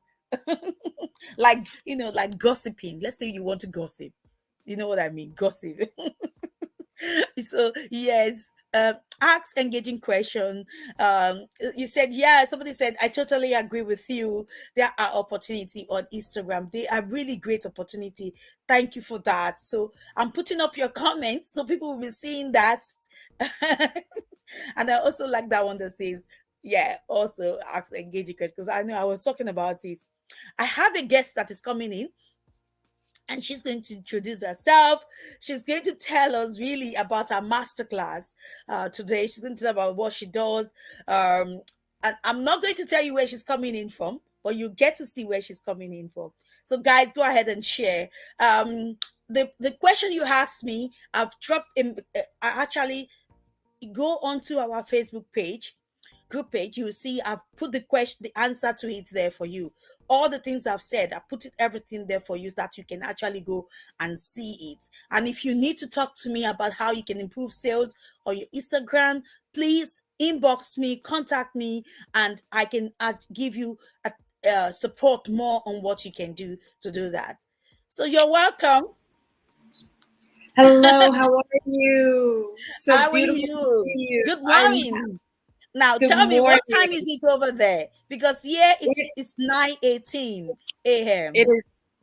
Like, like gossiping. Let's say you want to gossip. You know what I mean? Gossip. So yes, ask engaging question. You said, yeah, somebody said, I totally agree with you. There are opportunity on Instagram. They are really great opportunity. Thank you for that. So I'm putting up your comments so people will be seeing that. And I also like that one that says, yeah, also ask engaging question, because I know I was talking about it. I have a guest that is coming in, and she's going to introduce herself. She's going to tell us really about her masterclass today. She's going to tell about what she does. And I'm not going to tell you where she's coming in from, but you get to see where she's coming in from. So, guys, go ahead and share. The question you asked me, I've dropped in. I actually go onto our Facebook page, group page. You will see I've put the question, the answer to it there for you. All the things I've said, I put it everything there for you, so that you can actually go and see it. And if you need to talk to me about how you can improve sales or your Instagram, please inbox me, contact me, and I can give you support more on what you can do to do that. So you're welcome. Hello, how are you? So How are beautiful to you? see you. Good morning. Now Good tell me, what time morning. is it over there? Because here It, it's 9:18 it a.m. is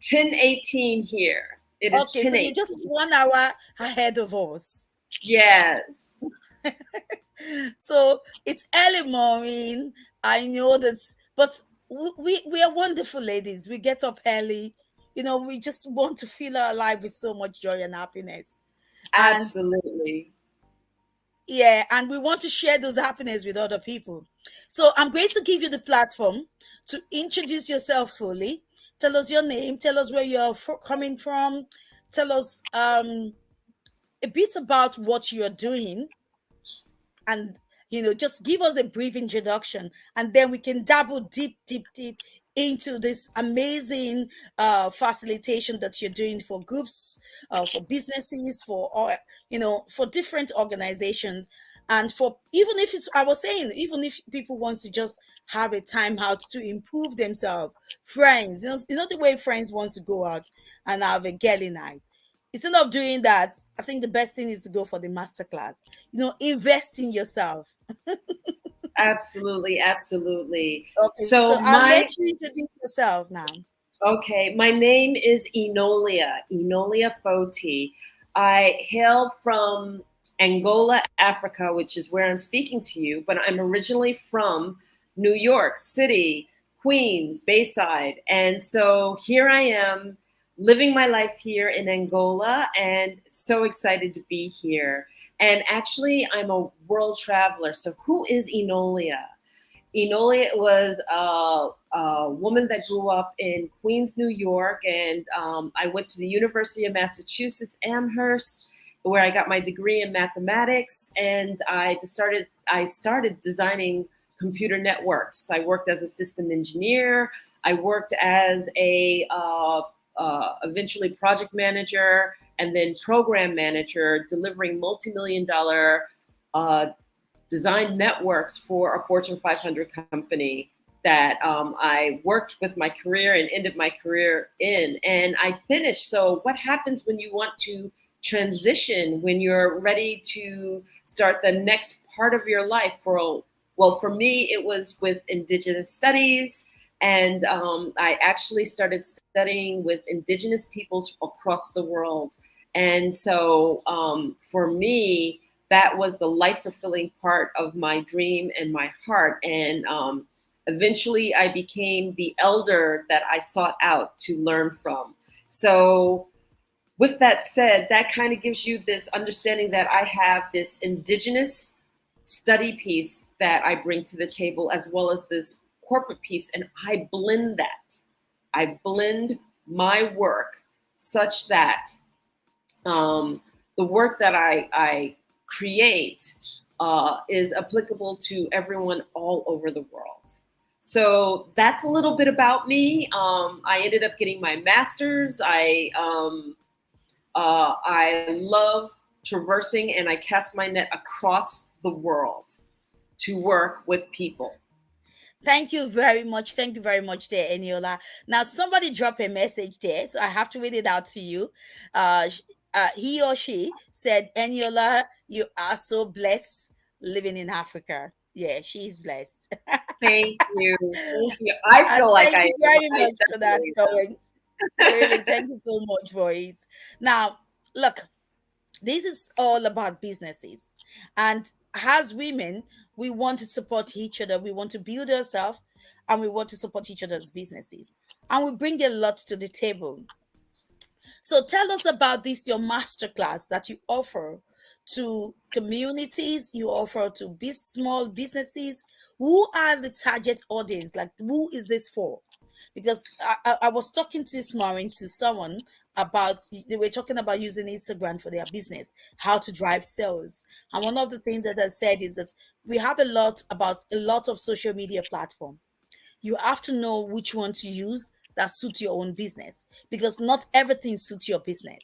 10:18 here. It is Okay, so you're just 10:18. 1 hour ahead of us. Yes, So it's early morning. I know that, but we are wonderful ladies. We get up early. We just want to fill our life with so much joy and happiness. And absolutely. yeah, and we want to share those happiness with other people. So I'm going to give you the platform to introduce yourself fully. Tell us your name, tell us where you're coming from, tell us a bit about what you're doing, and just give us a brief introduction, and then we can dabble deep into this amazing facilitation that you're doing for groups, for businesses, for different organizations, and for, even if it's, I was saying, even if people want to just have a time out to improve themselves, friends, the way friends wants to go out and have a girly night. Instead of doing that, I think the best thing is to go for the masterclass. Invest in yourself. Absolutely, absolutely. Okay, so So I'll my let you introduce yourself now. Okay, my name is Enolia Foti. I hail from Angola, Africa, which is where I'm speaking to you, but I'm originally from New York City, Queens, Bayside. And so here I am living my life here in Angola and so excited to be here. And actually, I'm a world traveler. So who is Enolia? Enola was a woman that grew up in Queens, New York, and I went to the University of Massachusetts Amherst, where I got my degree in mathematics, and I started designing computer networks. I worked as a system engineer. I worked as a eventually project manager and then program manager, delivering multi-million dollar uh, designed networks for a Fortune 500 company that I worked with my career and ended my career in. And I finished. So, what happens when you want to transition, when you're ready to start the next part of your life? For me, it was with Indigenous studies. And I actually started studying with Indigenous peoples across the world. And so for me, that was the life fulfilling part of my dream and my heart. And eventually I became the elder that I sought out to learn from. So with that said, that kind of gives you this understanding that I have this indigenous study piece that I bring to the table, as well as this corporate piece, and I blend that. I blend my work such that the work that I create is applicable to everyone all over the world. So that's a little bit about me. I ended up getting my master's. I love traversing, and I cast my net across the world to work with people. Thank you very much. Thank you very much there, Eniola. Now, somebody dropped a message there, so I have to read it out to you. Sh- he or she said, Eniola, you are so blessed living in Africa. Yeah, she's blessed. Thank you. Thank you. I And feel like thank I you am. very I much for that definitely am. comment. Really, thank you so much for it. Now, look, this is all about businesses. And as women, we want to support each other. We want to build ourselves and we want to support each other's businesses. And we bring a lot to the table. So tell us about this, your masterclass that you offer to communities, you offer to small businesses. Who are the target audience? Like, who is this for? Because I was talking to this morning to someone about, they were talking about using Instagram for their business, how to drive sales. And one of the things that I said is that we have a lot of social media platform. You have to know which one to use that suits your own business, because not everything suits your business.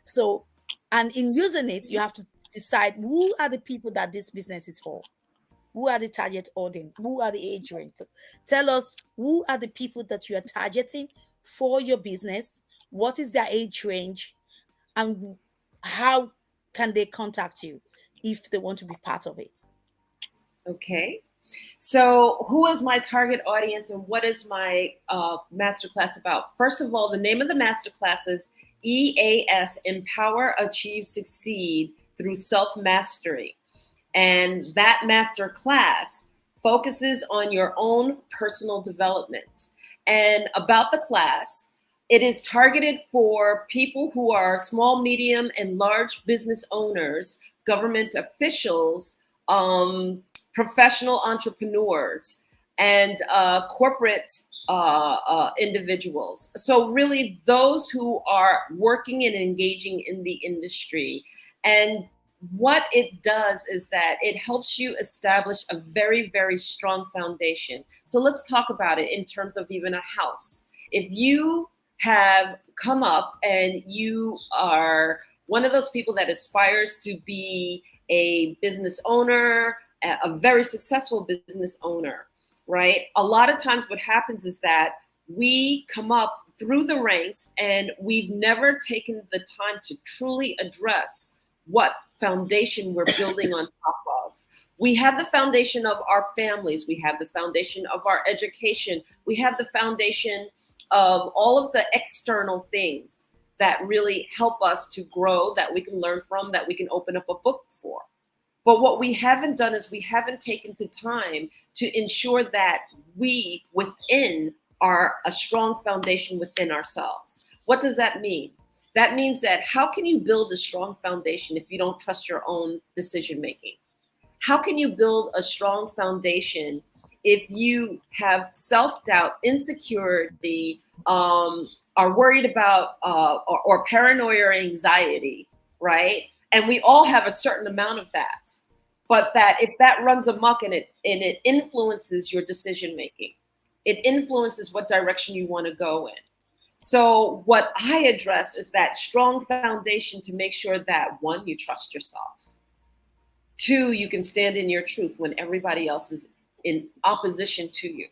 So, and in using it, you have to decide who are the people that this business is for. Who are the target audience? Who are the age range? So tell us, who are the people that you are targeting for your business? What is their age range? And how can they contact you if they want to be part of it? Okay. So, who is my target audience and what is my masterclass about? First of all, the name of the masterclass is EAS, Empower, Achieve, Succeed through Self Mastery. And that master class focuses on your own personal development. And about the class, it is targeted for people who are small, medium, and large business owners, government officials, professional entrepreneurs, and corporate individuals. So, really, those who are working and engaging in the industry. And what it does is that it helps you establish a very, very strong foundation. So let's talk about it in terms of even a house. If you have come up and you are one of those people that aspires to be a business owner, a very successful business owner, right? A lot of times what happens is that we come up through the ranks and we've never taken the time to truly address what foundation we're building on top of. We have the foundation of our families, we have the foundation of our education, we have the foundation of all of the external things that really help us to grow, that we can learn from, that we can open up a book for. But what we haven't done is we haven't taken the time to ensure that we within are a strong foundation within ourselves. What does that mean? That means that how can you build a strong foundation if you don't trust your own decision making? How can you build a strong foundation if you have self doubt, insecurity, are worried about, or paranoia or anxiety, right? And we all have a certain amount of that. But that if that runs amok and it influences your decision making, it influences what direction you want to go in. So, what I address is that strong foundation to make sure that one, you trust yourself. Two, you can stand in your truth when everybody else is in opposition to you.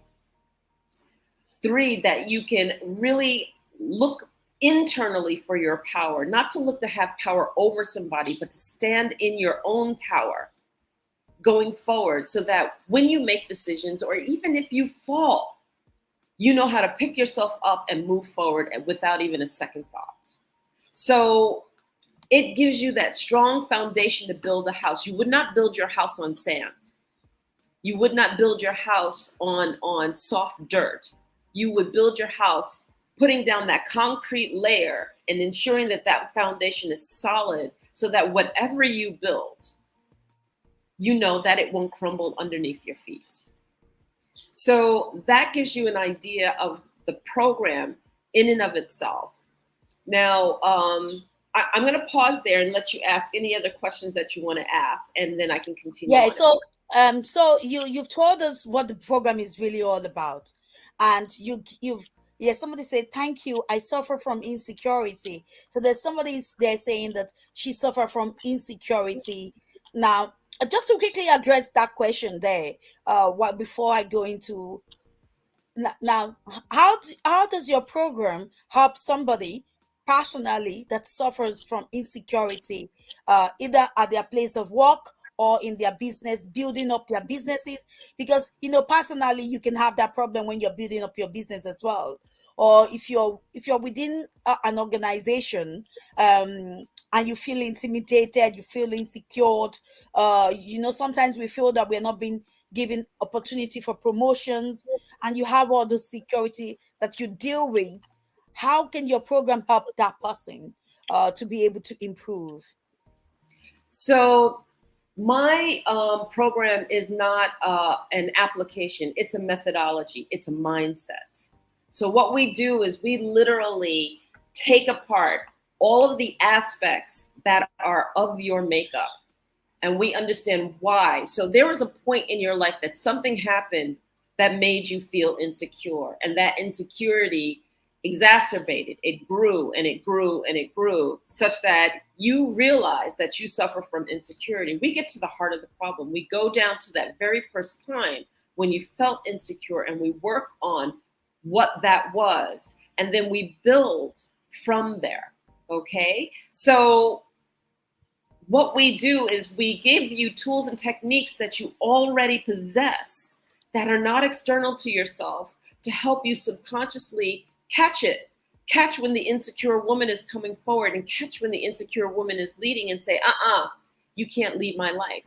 Three, that you can really look internally for your power, not to look to have power over somebody, but to stand in your own power going forward so that when you make decisions or even if you fall, you know how to pick yourself up and move forward without even a second thought. So It gives you that strong foundation to build a house. You would not build your house on sand. You would not build your house on soft dirt. You would build your house putting down that concrete layer and ensuring that that foundation is solid so that whatever you build, you know that it won't crumble underneath your feet. So that gives you an idea of the program in and of itself. Now, I'm going to pause there and let you ask any other questions that you want to ask, and then I can continue Yeah, on if you. so you've told us what the program is really all about, and you've yeah, somebody said thank you. I suffer from insecurity. So there's somebody there saying that she suffered from insecurity. Now, just to quickly address that question there, what before I go into now, how does your program help somebody personally that suffers from insecurity, either at their place of work or in their business, building up their businesses? Because personally, you can have that problem when you're building up your business as well, or if you're within an organization, and you feel intimidated, you feel insecure. Sometimes we feel that we're not being given opportunity for promotions, and you have all the security that you deal with. How can your program help that person to be able to improve? So my program is not an application, it's a methodology, it's a mindset. So what we do is we literally take apart all of the aspects that are of your makeup, and we understand why. So there was a point in your life that something happened that made you feel insecure, and that insecurity exacerbated. It grew and it grew and it grew, such that you realize that you suffer from insecurity. We get to the heart of the problem. We go down to that very first time when you felt insecure, and we work on what that was, and then we build from there. Okay, so what we do is we give you tools and techniques that you already possess that are not external to yourself, to help you subconsciously catch it. Catch when the insecure woman is coming forward, and catch when the insecure woman is leading, and say, you can't lead my life.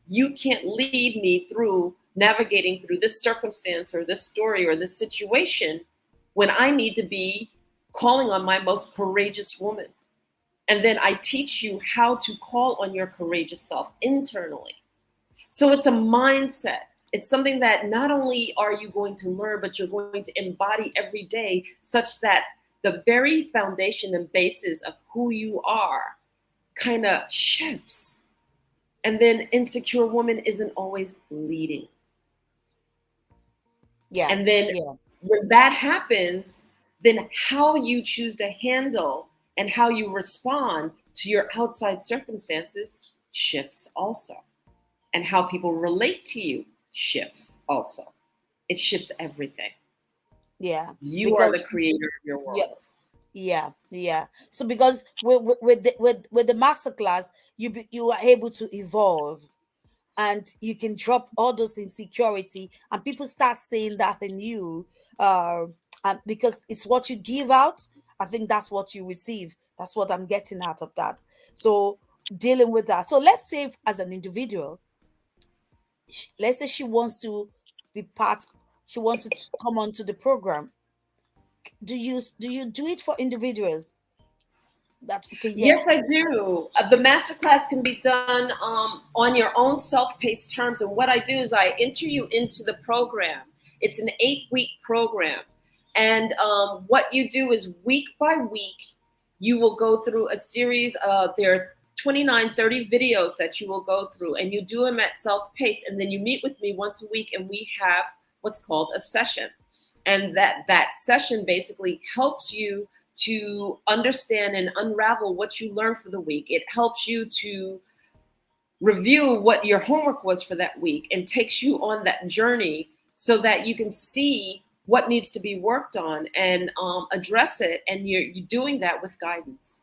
You can't lead me through navigating through this circumstance or this story or this situation when I need to be calling on my most courageous woman. And then I teach you how to call on your courageous self internally. So it's a mindset. It's something that not only are you going to learn, but you're going to embody every day, such that the very foundation and basis of who you are kind of shifts. And then insecure woman isn't always leading. Yeah, And then yeah, when that happens, then how you choose to handle and how you respond to your outside circumstances shifts also. And how people relate to you shifts also. It shifts everything. yeah. You are the Because creator of your yeah, world. yeah. So because with the masterclass, you are able to evolve, and you can drop all those insecurity, and people start seeing that in you, and because it's what you give out, I think that's what you receive. That's what I'm getting out of that. So dealing with that, so let's say as an individual, let's say she wants to be part, she wants to come onto the program. Do you do it for individuals? That okay, Yes, yes. I do. The masterclass can be done on your own self-paced terms. And what I do is I enter you into the program. It's an 8-week program. And what you do is week by week, you will go through a series of, there are 29, 30 videos that you will go through, and you do them at self-pace. And then you meet with me once a week, and we have what's called a session. And that session basically helps you to understand and unravel what you learned for the week. It helps you to review what your homework was for that week and takes you on that journey so that you can see what needs to be worked on and address it. And you're doing that with guidance.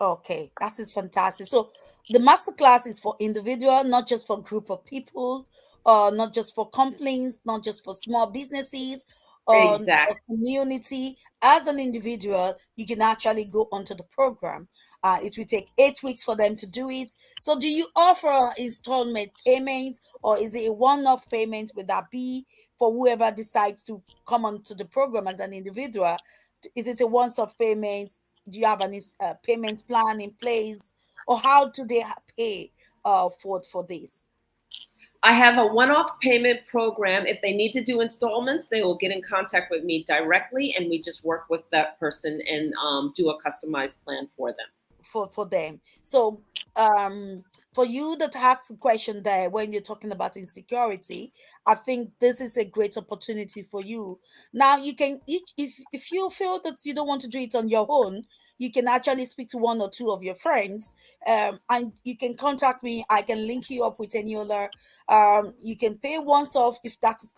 Okay, that is fantastic. So the masterclass is for individual, not just for group of people, not just for companies, not just for small businesses, or Exactly. community. as an individual, you can actually go onto the program. It will take 8 weeks for them to do it. So, do you offer installment payments, or is it a one-off payment? Would that be for whoever decides to come onto the program as an individual? Is it a once-off payment? Do you have an payment plan in place, or how do they pay for this? I have a one-off payment program. If they need to do installments, they will get in contact with me directly, and we just work with that person and do a customized plan for them. For them. So for you that asked the question there when you're talking about insecurity, I think this is a great opportunity for you. Now you can, if you feel that you don't want to do it on your own, you can actually speak to one or two of your friends, and you can contact me. I can link you up with any other. You can pay once off if that is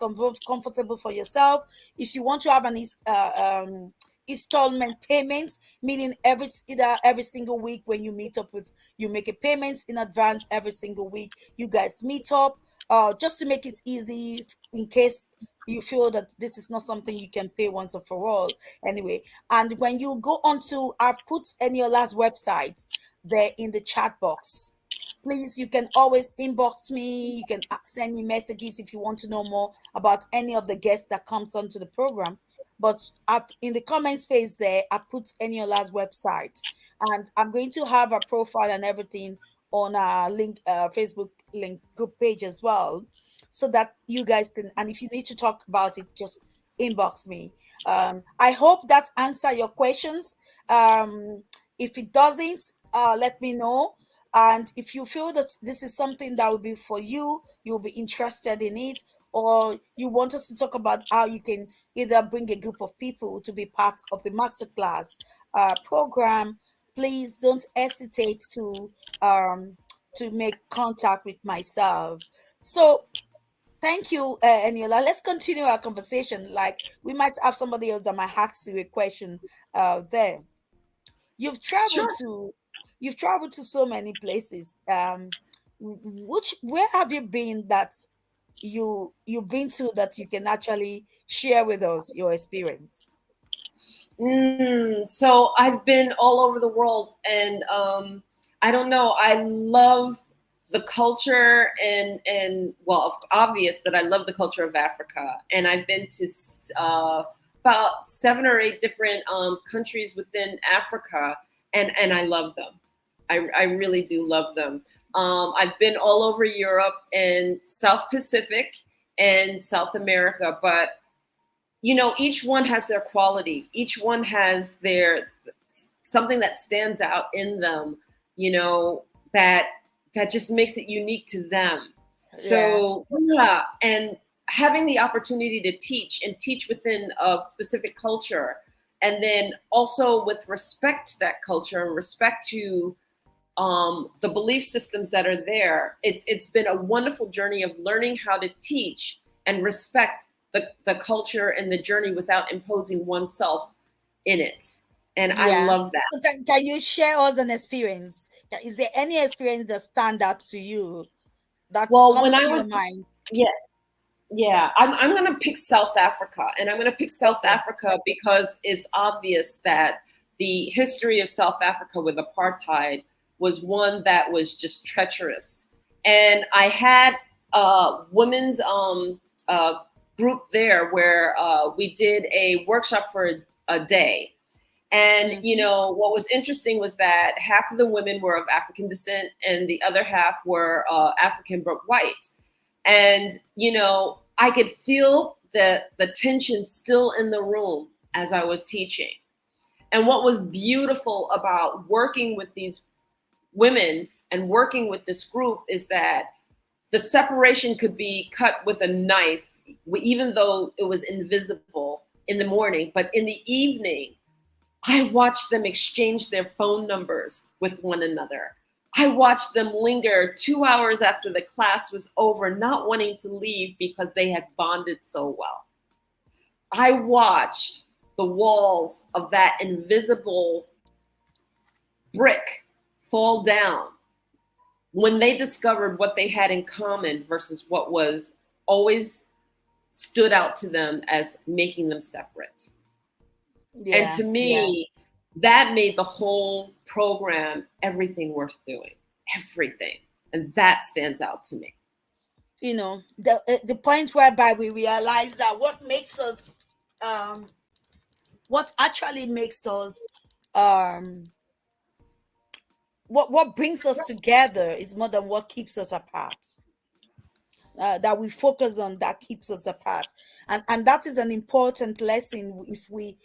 comfortable for yourself. If you want to have an installment payments, meaning either every single week when you meet up with, you make a payment in advance every single week, you guys meet up, just to make it easy in case you feel that this is not something you can pay once and for all anyway. And when you go onto, I've put Eniola's website there in the chat box. Please, you can always inbox me. You can send me messages if you want to know more about any of the guests that comes onto the program. But up in the comment space there, I put Eniola's website, and I'm going to have a profile and everything on our link, Facebook link group page as well, so that you guys can. And if you need to talk about it, just inbox me. I hope that answer your questions. If it doesn't, let me know. And if you feel that this is something that will be for you, you'll be interested in it, or you want us to talk about how you can either bring a group of people to be part of the masterclass program, please don't hesitate um, to make contact with myself. So thank you, Eniola. Let's continue our conversation. Like, we might have somebody else that might ask you a question there. You've traveled Sure. to you've traveled to so many places. Which where have you been that you've been to that you can actually share with us your experience? So I've been all over the world, and I don't know. I love the culture, and well, obvious that I love the culture of Africa, and I've been to about 7 or 8 different countries within Africa, and I love them. I really do love them. I've been all over Europe and South Pacific and South America, but each one has their quality. Each one has their something that stands out in them, that just makes it unique to them. Yeah, So yeah, and having the opportunity to teach and teach within a specific culture, and then also with respect to that culture and respect to the belief systems that are there. It's been a wonderful journey of learning how to teach and respect the culture and the journey without imposing oneself in it. And I yeah. love that. So can you share us an experience? Is there any experience that stand out to you that Well, when comes I to was your mind? yeah, yeah, I'm gonna pick South Africa, and I'm gonna pick South Okay. Africa because it's obvious that the history of South Africa with apartheid was one that was just treacherous. And I had a women's uh, group there where we did a workshop for a day. And Hmm. what was interesting was that half of the women were of African descent, and the other half were African but white. And I could feel the tension still in the room as I was teaching. And what was beautiful about working with these women and working with this group is that the separation could be cut with a knife, even though it was invisible in the morning. But in the evening, I watched them exchange their phone numbers with one another. I watched them linger 2 hours after the class was over, not wanting to leave because they had bonded so well. I watched the walls of that invisible brick fall down when they discovered what they had in common versus what was always stood out to them as making them separate. And Yeah. to Yeah. me, that made the whole program everything worth doing, everything. And that stands out to me. The point whereby we realize that um what actually makes us um what brings us together is more than what keeps us apart. That we focus on that keeps us apart, and that is an important lesson if we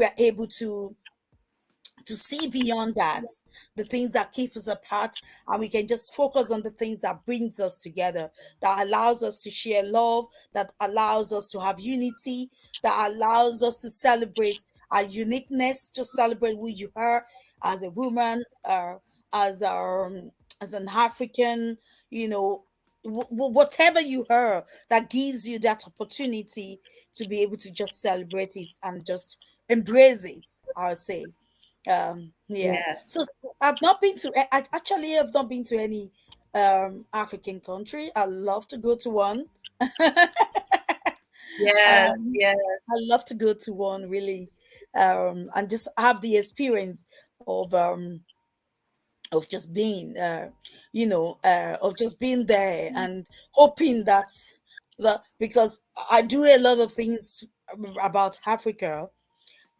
are able to see beyond that, the things that keep us apart, and we can just focus on the things that brings us together, that allows us to share love, that allows us to have unity, that allows us to celebrate our uniqueness, just celebrate who you are as a woman, as as an African, you know, whatever you are, that gives you that opportunity to be able to just celebrate it and just embrace it, I'll say. Yeah. Yes. So I've not been to. I actually have not been to any African country. I love to go to one. Yes. um, Yes. I love to go to one really, and just have the experience of just being, of just being there and hoping that because I do a lot of things about Africa,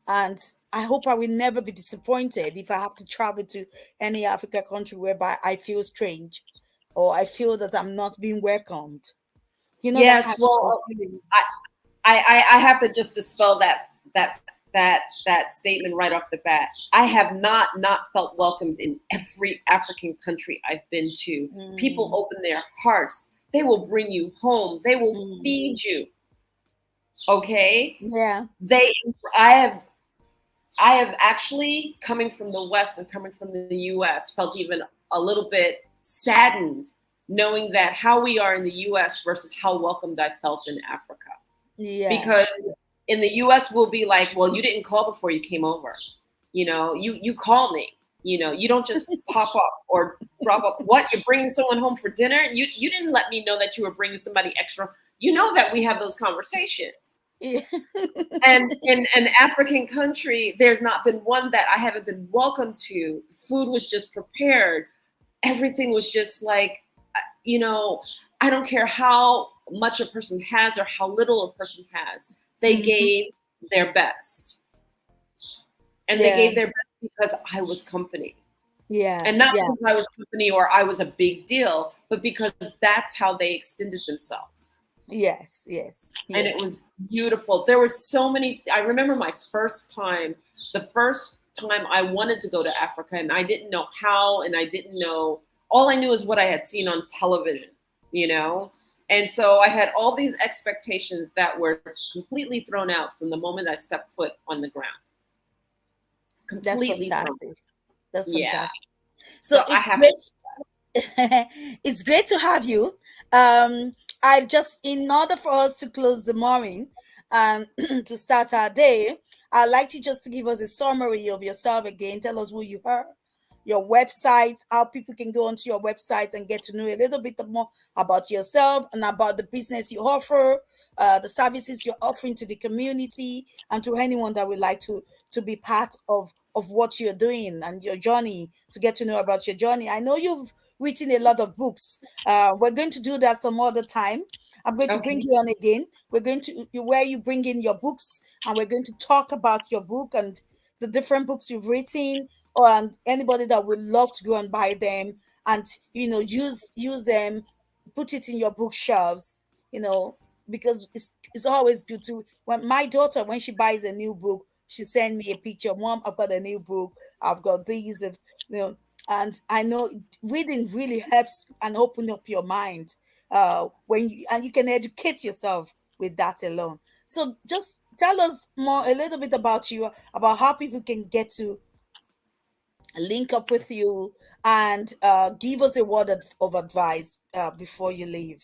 and I hope I will never be disappointed if I have to travel to any Africa country whereby I feel strange or I feel that I'm not being welcomed. That kind Yes. of Well, feeling. I have to just dispel that statement right off the bat. I have not felt welcomed in every African country I've been to. People Mm, open their hearts. They will bring you home. They will mm. feed you. Okay. Yeah. They I have actually, coming from the West and coming from the US, felt even a little bit saddened knowing that how we are in the US versus how welcomed I felt in Africa. Yeah. Because in the US, we'll be like, well, you didn't call before you came over. You call me. You don't just pop up or drop up. What, you're bringing someone home for dinner? You didn't let me know that you were bringing somebody extra. You know that we have those conversations. Yeah. And in an African country, there's not been one that I haven't been welcome to. Food was just prepared. Everything was just like, you know, I don't care how much a person has or how little a person has. They Mhm. gave their best. And they Yeah. gave their best because I was company. Yeah. And not Yeah. because I was company or I was a big deal, but because that's how they extended themselves. Yes. Yes. And it Yes. was beautiful. There were so many. I remember the first time I wanted to go to Africa, and I didn't know how, and I didn't know. All I knew is what I had seen on television, you know. And so I had all these expectations that were completely thrown out from the moment I stepped foot on the ground. That's Completely thrown. fantastic. That's Yeah. fantastic. So So I it's have to. great. It's great to have you. I just, in order for us to close the morning and to start our day, I'd like you just to give us a summary of yourself again. Tell us who you are, your website, how people can go onto your website and get to know a little bit more about yourself and about the business you offer, the services you're offering to the community, and to anyone that would like to be part of what you're doing and your journey, to get to know about your journey. I know you've written a lot of books. We're going to do that some other time. I'm going to bring Okay. you on again. We're going to where you bring in your books, and we're going to talk about your book and the different books you've written, or and anybody that would love to go and buy them and use them, put it in your bookshelves. You know, because it's always good to, when my daughter, when she buys a new book, she send me a picture. Mom, I've got a new book. I've got these. You know, and I know reading really helps and open up your mind, when you, and you can educate yourself with that alone. So just tell us more, a little bit about you, about how people can get to link up with you, and give us a word of advice before you leave.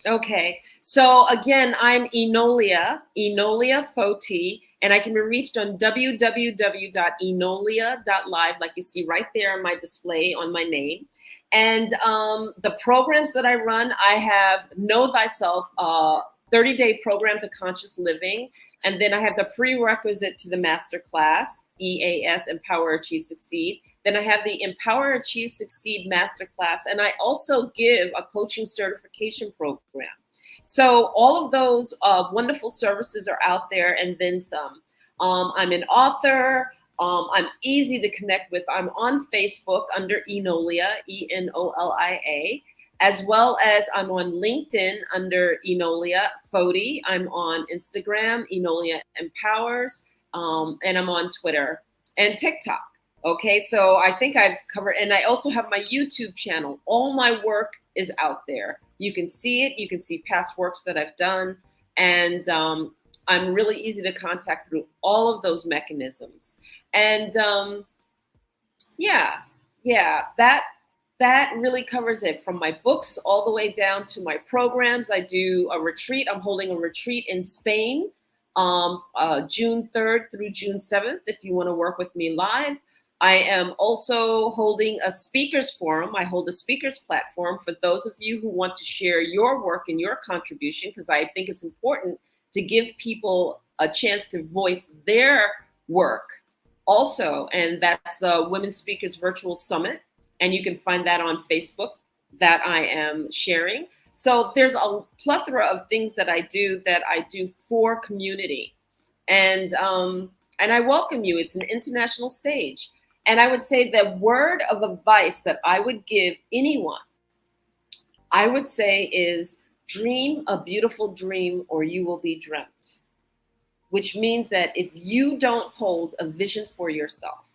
Okay. So again, I'm Enolia Foti, and I can be reached on www.enolia.live, like you see right there on my display on my name. And the programs that I run, I have Know Thyself, 30-day program to conscious living. And then I have the prerequisite to the master class, EAS, Empower, Achieve, Succeed. Then I have the Empower, Achieve, Succeed master class. And I also give a coaching certification program. So all of those wonderful services are out there and then some. I'm an author. I'm easy to connect with. I'm on Facebook under Enolia, Enolia, as well as I'm on LinkedIn under Enolia Foti. I'm on Instagram, Enolia Empowers, and I'm on Twitter and TikTok. Okay, so I think I've covered, and I also have my YouTube channel. All my work is out there. You can see it. You can see past works that I've done, and I'm really easy to contact through all of those mechanisms. And yeah, that really covers it, from my books all the way down to my programs. I do a retreat. I'm holding a retreat in Spain, June 3rd through June 7th, if you want to work with me live. I am also holding a speakers forum. I hold a speakers platform for those of you who want to share your work and your contribution, because I think it's important to give people a chance to voice their work also. And that's the Women Speakers Virtual Summit. And you can find that on Facebook that I am sharing. So there's a plethora of things that I do for community. And I welcome you. It's an international stage. And I would say the word of advice that I would give anyone, I would say, is dream a beautiful dream or you will be dreamt. Which means that if you don't hold a vision for yourself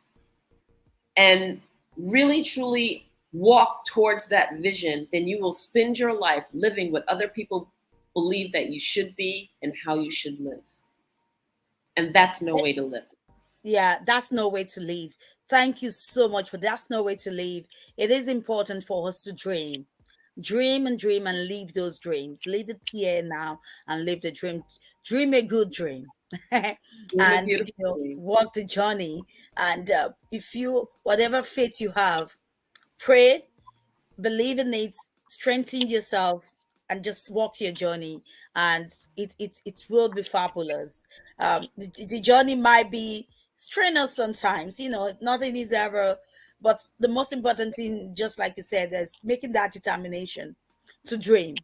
and really truly walk towards that vision, then you will spend your life living what other people believe that you should be and how you should live. And that's no way to live. Yeah, that's no way to live. Thank you so much for that's no way to live. It is important for us to dream. Dream and dream and live those dreams. Leave it here now and live the dream. Dream a good dream. Dream a And beautiful dream. walk the journey. And if you, whatever faith you have, pray, believe in it, strengthen yourself, and just walk your journey. And it will be fabulous. The journey might be strenuous sometimes, nothing is ever, but the most important thing, just like you said, is making that determination to dream.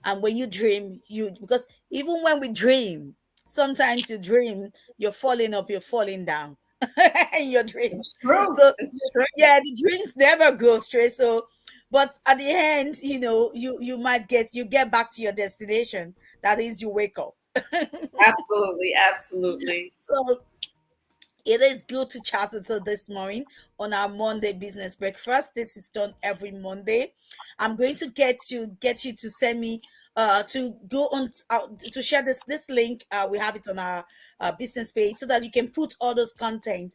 And when you dream, because even when we dream, sometimes you dream you're falling up, you're falling down in your dreams. It's true. So It's true. yeah, the dreams never go straight. So, but at the end, you might get back to your destination. That is, you wake up. Absolutely. Absolutely. So it is good to chat with you this morning on our Monday business breakfast. This is done every Monday. I'm going to get you to send me to go on to share this link. We have it on our business page so that you can put all those content.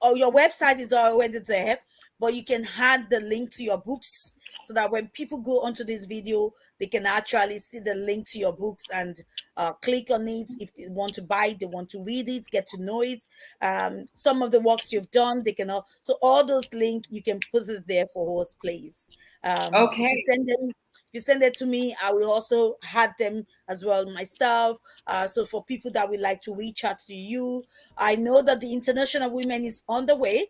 Or your website is already there, but you can add the link to your books so that when people go onto this video, they can actually see the link to your books and click on it if they want to buy it, they want to read it, get to know it. Some of the works you've done, they can so all those links you can put it there for us, please. If you Okay. send them. If you send it to me, I will also add them as well myself. So for people that would like to reach out to you, I know that the International Women is on the way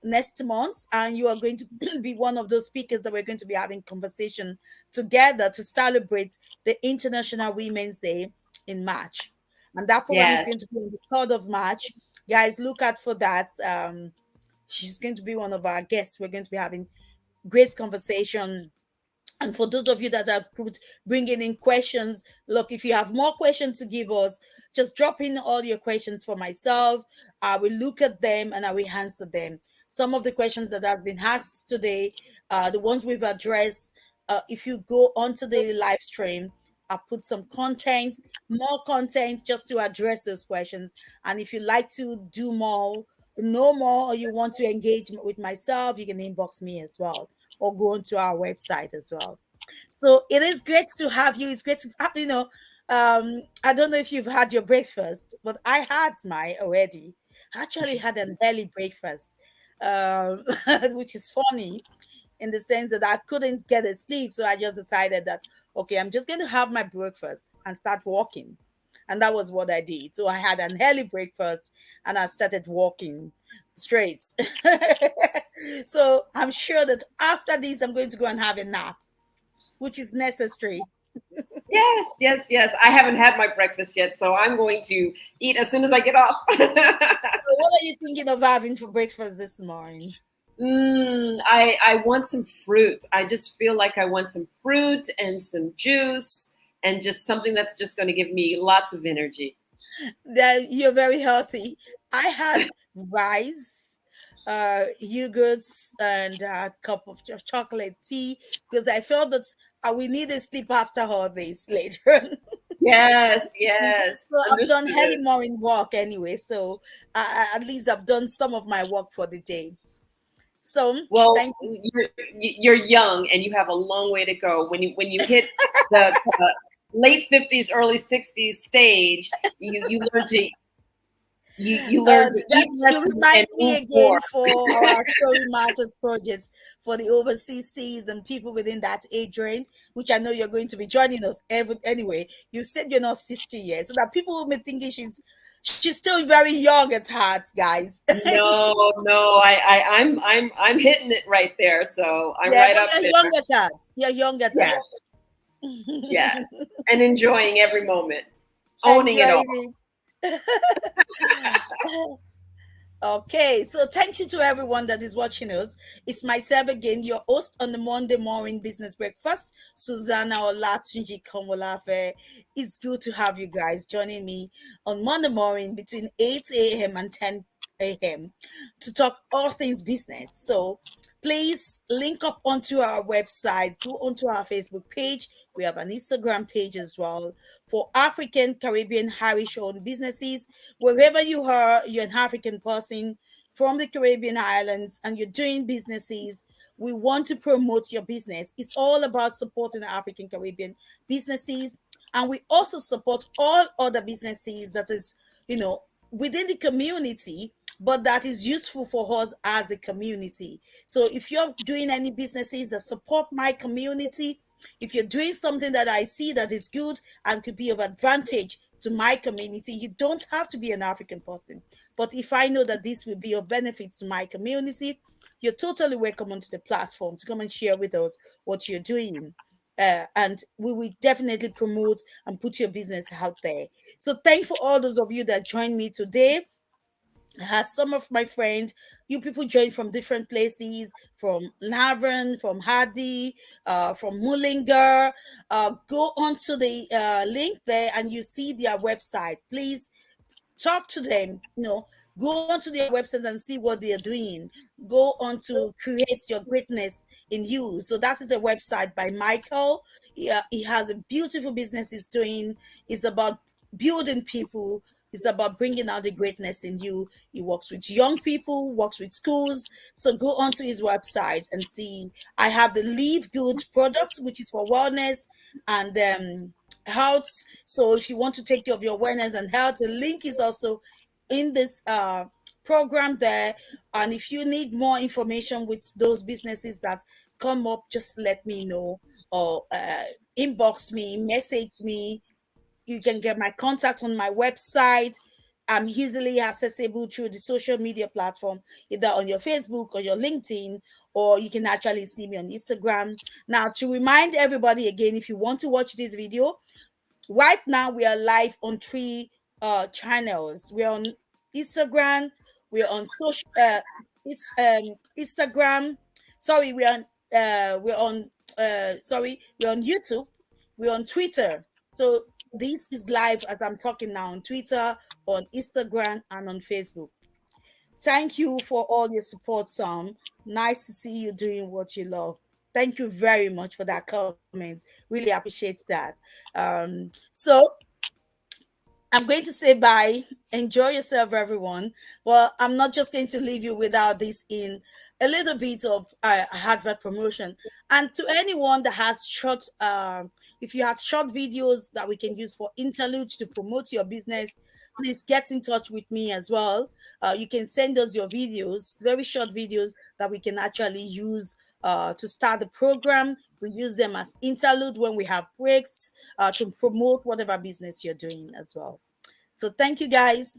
next month, and you are going to be one of those speakers that we're going to be having conversation together to celebrate the International Women's Day in March. And that program is Yes. going to be on the 3rd of March. Guys, look out for that. She's going to be one of our guests. We're going to be having great conversation. And for those of you that are bringing in questions, look, if you have more questions to give us, just drop in all your questions for myself. I will look at them and I will answer them. Some of the questions that has been asked today, the ones we've addressed, if you go onto the live stream, I put some content, more content just to address those questions. And if you like to do more, know more, or you want to engage with myself, you can inbox me as well or go onto our website as well. So it is great to have you. It's great to have, I don't know if you've had your breakfast, but I had mine already. I actually had an early breakfast, which is funny. in the sense that I couldn't get a sleep. So I just decided that, okay, I'm just going to have my breakfast and start walking. And that was what I did. So I had an early breakfast and I started walking straight. So I'm sure that after this, I'm going to go and have a nap, which is necessary. Yes, yes, yes. I haven't had my breakfast yet, so I'm going to eat as soon as I get off. So what are you thinking of having for breakfast this morning? I want some fruit. I just feel like I want some fruit and some juice and just something that's just going to give me lots of energy. That you're very healthy. I had rice, yogurts, and a cup of chocolate tea because I felt that I will need a sleep after all this later. Yes, yes. So I've done early Understood. morning walk anyway. So at least I've done some of my work for the day. So Well, thank you. you're young and you have a long way to go. When you hit the late 50s, early 60s stage, you learn to you learn to That eat you less remind and me move again more. for our Story Matters projects for the overseas and people within that age range, which I know you're going to be joining us anyway. You said you're not 60 yet, so that people will be thinking she's still very young at heart, guys. No, no, I'm hitting it right there. So I'm Yeah, right but up you're there. young at heart. You're young at heart. Yes, yes, and enjoying every moment, owning it all. Enjoying it. Okay, so thank you to everyone that is watching us. It's myself again, your host on the Monday morning business breakfast, Susuana Olatunji Komolafe. It's good to have you guys joining me on Monday morning between 8 a.m. and 10 a.m. to talk all things business. So please link up onto our website, go onto our Facebook page. We have an Instagram page as well for African, Caribbean, Irish owned businesses. Wherever you are, you're an African person from the Caribbean islands and you're doing businesses, we want to promote your business. It's all about supporting the African Caribbean businesses. And we also support all other businesses that is, you know, within the community, but that is useful for us as a community. So if you're doing any businesses that support my community, if you're doing something that I see that is good and could be of advantage to my community, you don't have to be an African person. But if I know that this will be of benefit to my community, you're totally welcome onto the platform to come and share with us what you're doing. And we will definitely promote and put your business out there. So thank for all those of you that joined me today. Has some of my friends, you people join from different places, from Laverne, from Hardy, from Mullinger. Go onto the link there and you see their website. Please talk to them, go onto their websites and see what they are doing. Go on to create your greatness in you. So that is a website by Michael. He has a beautiful business he's doing. It's about building people. It's about bringing out the greatness in you. He works with young people, works with schools. So go onto his website and see. I have the Live Good product, which is for wellness and health. So if you want to take care of your wellness and health, the link is also in this program there. And if you need more information with those businesses that come up, just let me know or inbox me, message me. You can get my contact on my website. I'm easily accessible through the social media platform, either on your Facebook or your LinkedIn, or you can actually see me on Instagram. Now, to remind everybody again, if you want to watch this video, right now we are live on three channels. We're on Instagram, we're on social it's Instagram, sorry, we're on YouTube, we're on Twitter. So this is live as I'm talking now on Twitter, on Instagram, and on Facebook. Thank you for all your support, Sam. Nice to see you doing what you love. Thank you very much for that comment. Really appreciate that. So I'm going to say bye. Enjoy yourself, everyone. Well, I'm not just going to leave you without this in a little bit of advert promotion. And to anyone that has if you had short videos that we can use for interludes to promote your business, please get in touch with me as well. You can send us your videos, very short videos that we can actually use to start the program. We use them as interlude when we have breaks to promote whatever business you're doing as well. So thank you guys.